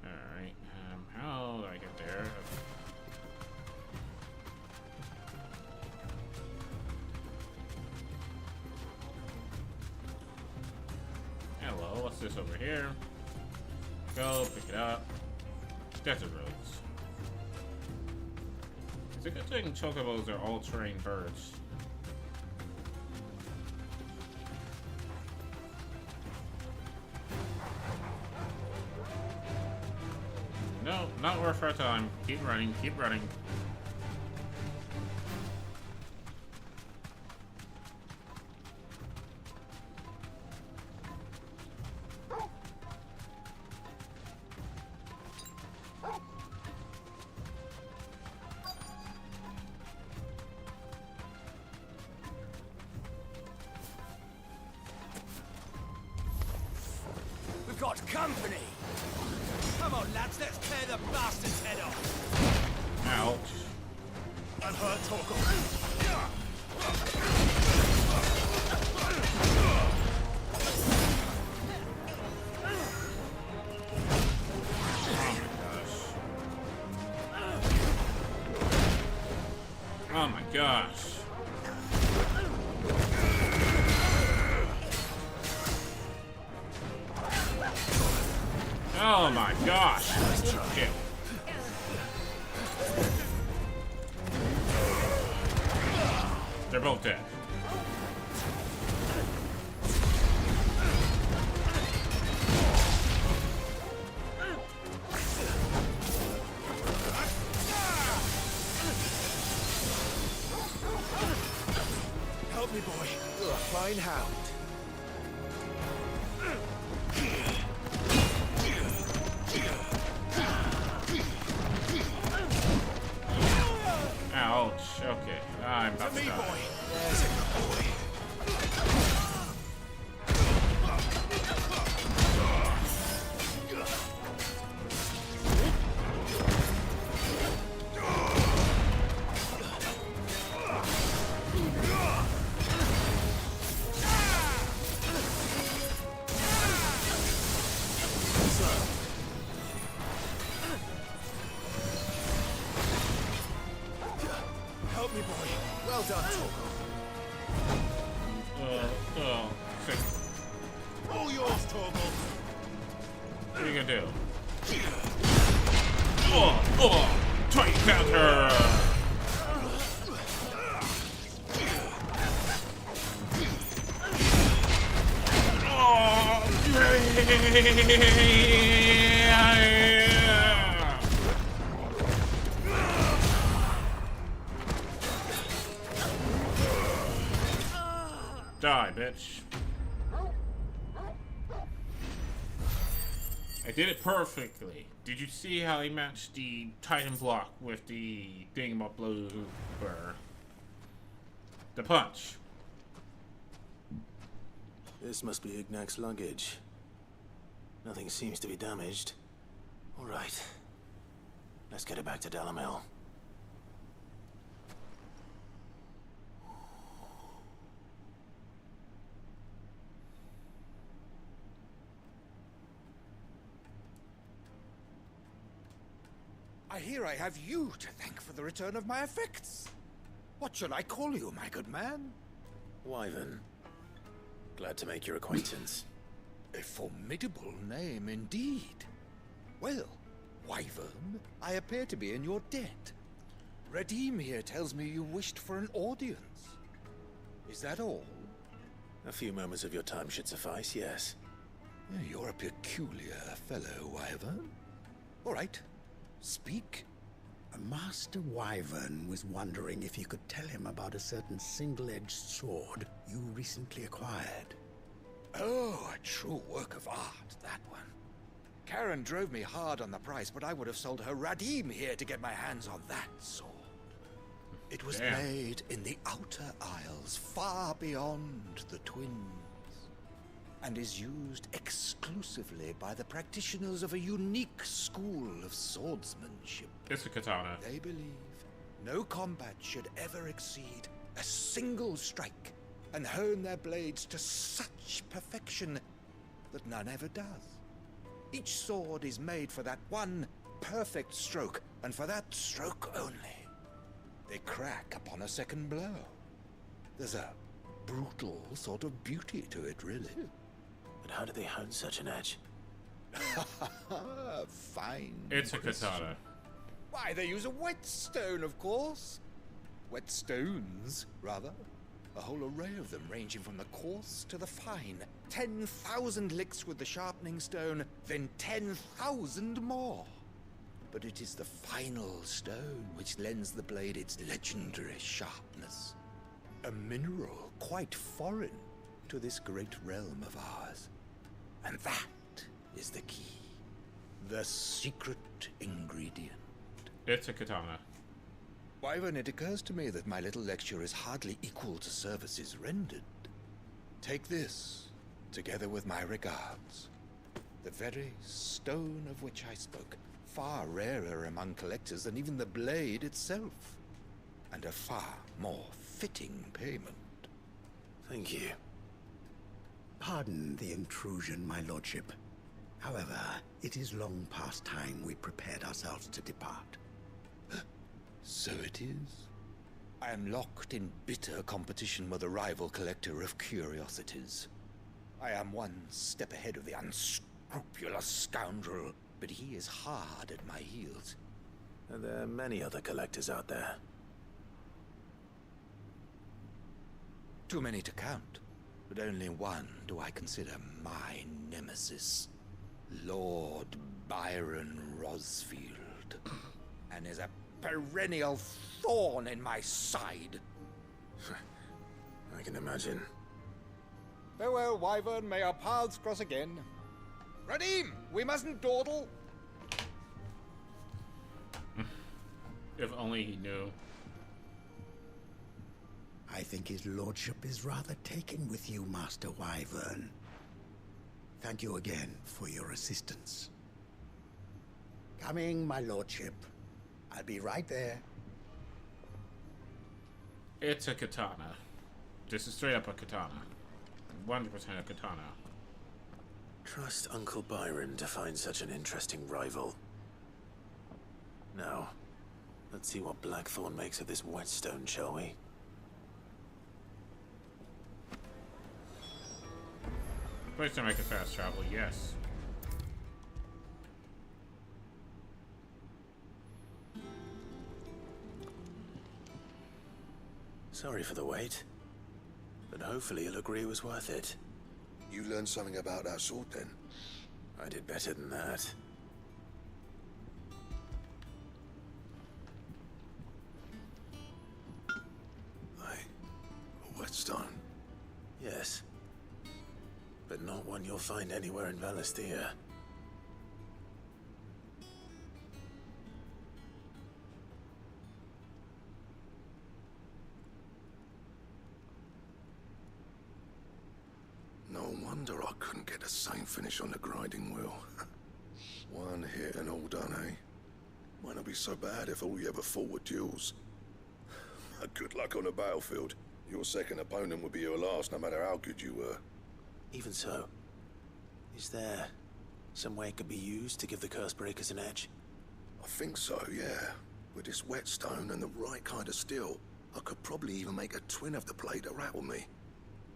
Alright, how do I get there? Hello, what's this over here? Go, pick it up. Desert roads. It's a good thing chocobos are all-terrain birds. No, not worth our time. Keep running, keep running. We've got company! Come on, lads, let's tear the bastard's head off! Ouch. Unhurt, Torgal. Oh my gosh. Oh my gosh. Shit. They're both dead. Help me, boy. You're a fine hound. Ouch. Okay. I'm about to die. There's a good boy. Help me, boy. Well done, Torgal. Sick. All yours, Torgal. What are you gonna do? Tight counter! Die, bitch. I did it perfectly. Did you see how he matched the Titan block with the thingamablooper? The punch. This must be Ignac's luggage. Nothing seems to be damaged. All right. Let's get it back to Dalamil. I hear I have you to thank for the return of my effects. What shall I call you, my good man? Wyvern. Glad to make your acquaintance. A formidable name indeed. Well, Wyvern, I appear to be in your debt. Redeem here tells me you wished for an audience. Is that all? A few moments of your time should suffice, yes. You're a peculiar fellow, Wyvern. All right, speak. Master Wyvern was wondering if you could tell him about a certain single-edged sword you recently acquired. Oh, a true work of art, that one. Karen drove me hard on the price, but I would have sold her Radim here to get my hands on that sword. It was made in the Outer Isles, far beyond the Twins, and is used exclusively by the practitioners of a unique school of swordsmanship. It's a katana. They believe no combat should ever exceed a single strike, and hone their blades to such perfection that none ever does. Each sword is made for that one perfect stroke, and for that stroke only. They crack upon a second blow. There's a brutal sort of beauty to it, really. But how do they hone such an edge? Fine. It's a katana. Why, they use a whetstone, of course. Whetstones, rather. A whole array of them, ranging from the coarse to the fine. 10,000 licks with the sharpening stone, then 10,000 more. But it is the final stone which lends the blade its legendary sharpness. A mineral quite foreign to this great realm of ours. And that is the key. The secret ingredient. It's a katana. Wyvern, it occurs to me that my little lecture is hardly equal to services rendered. Take this, together with my regards. The very stone of which I spoke, far rarer among collectors than even the blade itself, and a far more fitting payment. Thank you. Pardon the intrusion, my lordship. However, it is long past time we prepared ourselves to depart. So it is. I am locked in bitter competition with a rival collector of curiosities. I am one step ahead of the unscrupulous scoundrel, but he is hard at my heels. Are there many other collectors out there? Too many to count, but only one do I consider my nemesis. Lord Byron Rosfield. And is a perennial thorn in my side. I can imagine. Farewell, Wyvern. May our paths cross again. Radim, we mustn't dawdle. If only he knew. I think his lordship is rather taken with you, Master Wyvern. Thank you again for your assistance. Coming, my lordship. I'll be right there. It's a katana. This is straight up a katana. 100% a katana. Trust Uncle Byron to find such an interesting rival. Now, let's see what Blackthorn makes of this whetstone, shall we? Place to make a fast travel, yes. Sorry for the wait, but hopefully you'll agree it was worth it. You learned something about that sword, then? I did better than that. A whetstone? Yes. But not one you'll find anywhere in Valisthea. No wonder I couldn't get the same finish on the grinding wheel. One hit and all done, eh? Might not be so bad if all you ever fought were duels. Good luck on the battlefield. Your second opponent would be your last, no matter how good you were. Even so, is there some way it could be used to give the Cursebreakers an edge? I think so, yeah. With this whetstone and the right kind of steel, I could probably even make a twin of the blade to rattle me.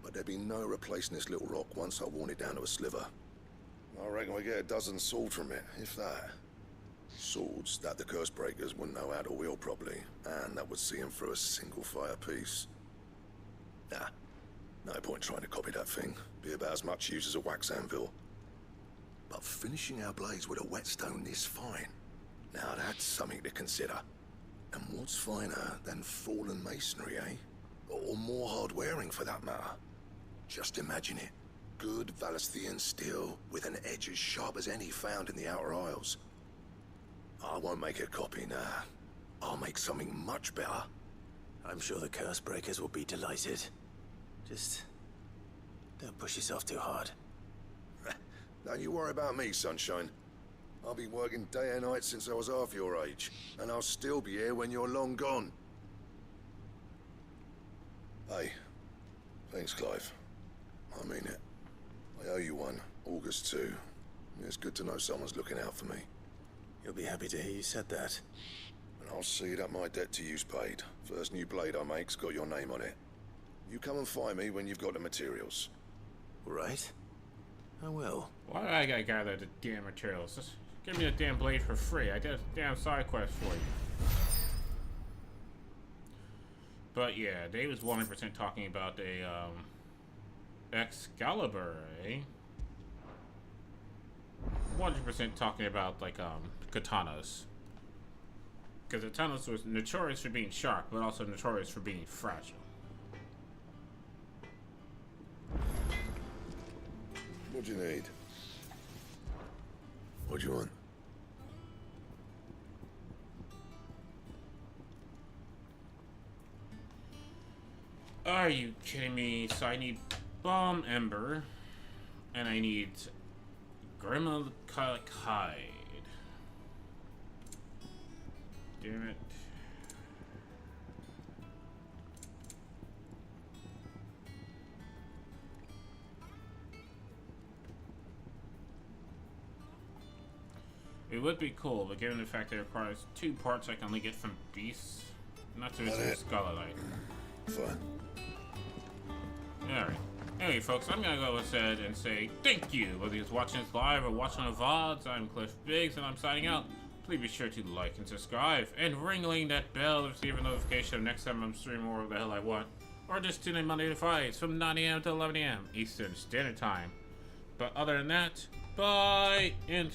But there'd be no replacing this little rock once I worn it down to a sliver. I reckon we get a dozen swords from it, if that. Swords that the curse breakers wouldn't know how to wield properly, and that would see them through a single fire piece. Nah, no point trying to copy that thing. Be about as much use as a wax anvil. But finishing our blades with a whetstone this fine, now that's something to consider. And what's finer than fallen masonry, eh? Or more hard-wearing for that matter. Just imagine it. Good Valisthian steel with an edge as sharp as any found in the Outer Isles. I won't make a copy, nah. I'll make something much better. I'm sure the curse breakers will be delighted. Just don't push yourself too hard. Don't you worry about me, sunshine. I've been working day and night since I was half your age, and I'll still be here when you're long gone. Hey, thanks, Clive. I mean it. I owe you one. August too. It's good to know someone's looking out for me. You'll be happy to hear you said that. And I'll see that my debt to you's paid. First new blade I make's got your name on it. You come and find me when you've got the materials. Right. I will. Why do I gotta gather the damn materials? Just give me the damn blade for free. I did a damn side quest for you. But yeah, Dave was 100% talking about a Excalibur, eh? 100% talking about like katanas. Because katanas was notorious for being sharp, but also notorious for being fragile. What do you need? What do you want? Are you kidding me? So I need Bomb Ember, and I need Grimacolic Hide. Damn it. It would be cool, but given the fact that it requires 2 parts I can only get from beasts, not to mention Scarlet. Fine. Alright. Anyway, folks, I'm gonna go ahead and say thank you. Whether you're watching this live or watching the VODs, I'm Cliff Biggs, and I'm signing out. Please be sure to like and subscribe, and ringing that bell to receive a notification of next time I'm streaming whatever the hell I want. Or just tune in Monday to Fridays from 9 a.m. to 11 a.m. Eastern Standard Time. But other than that, bye, and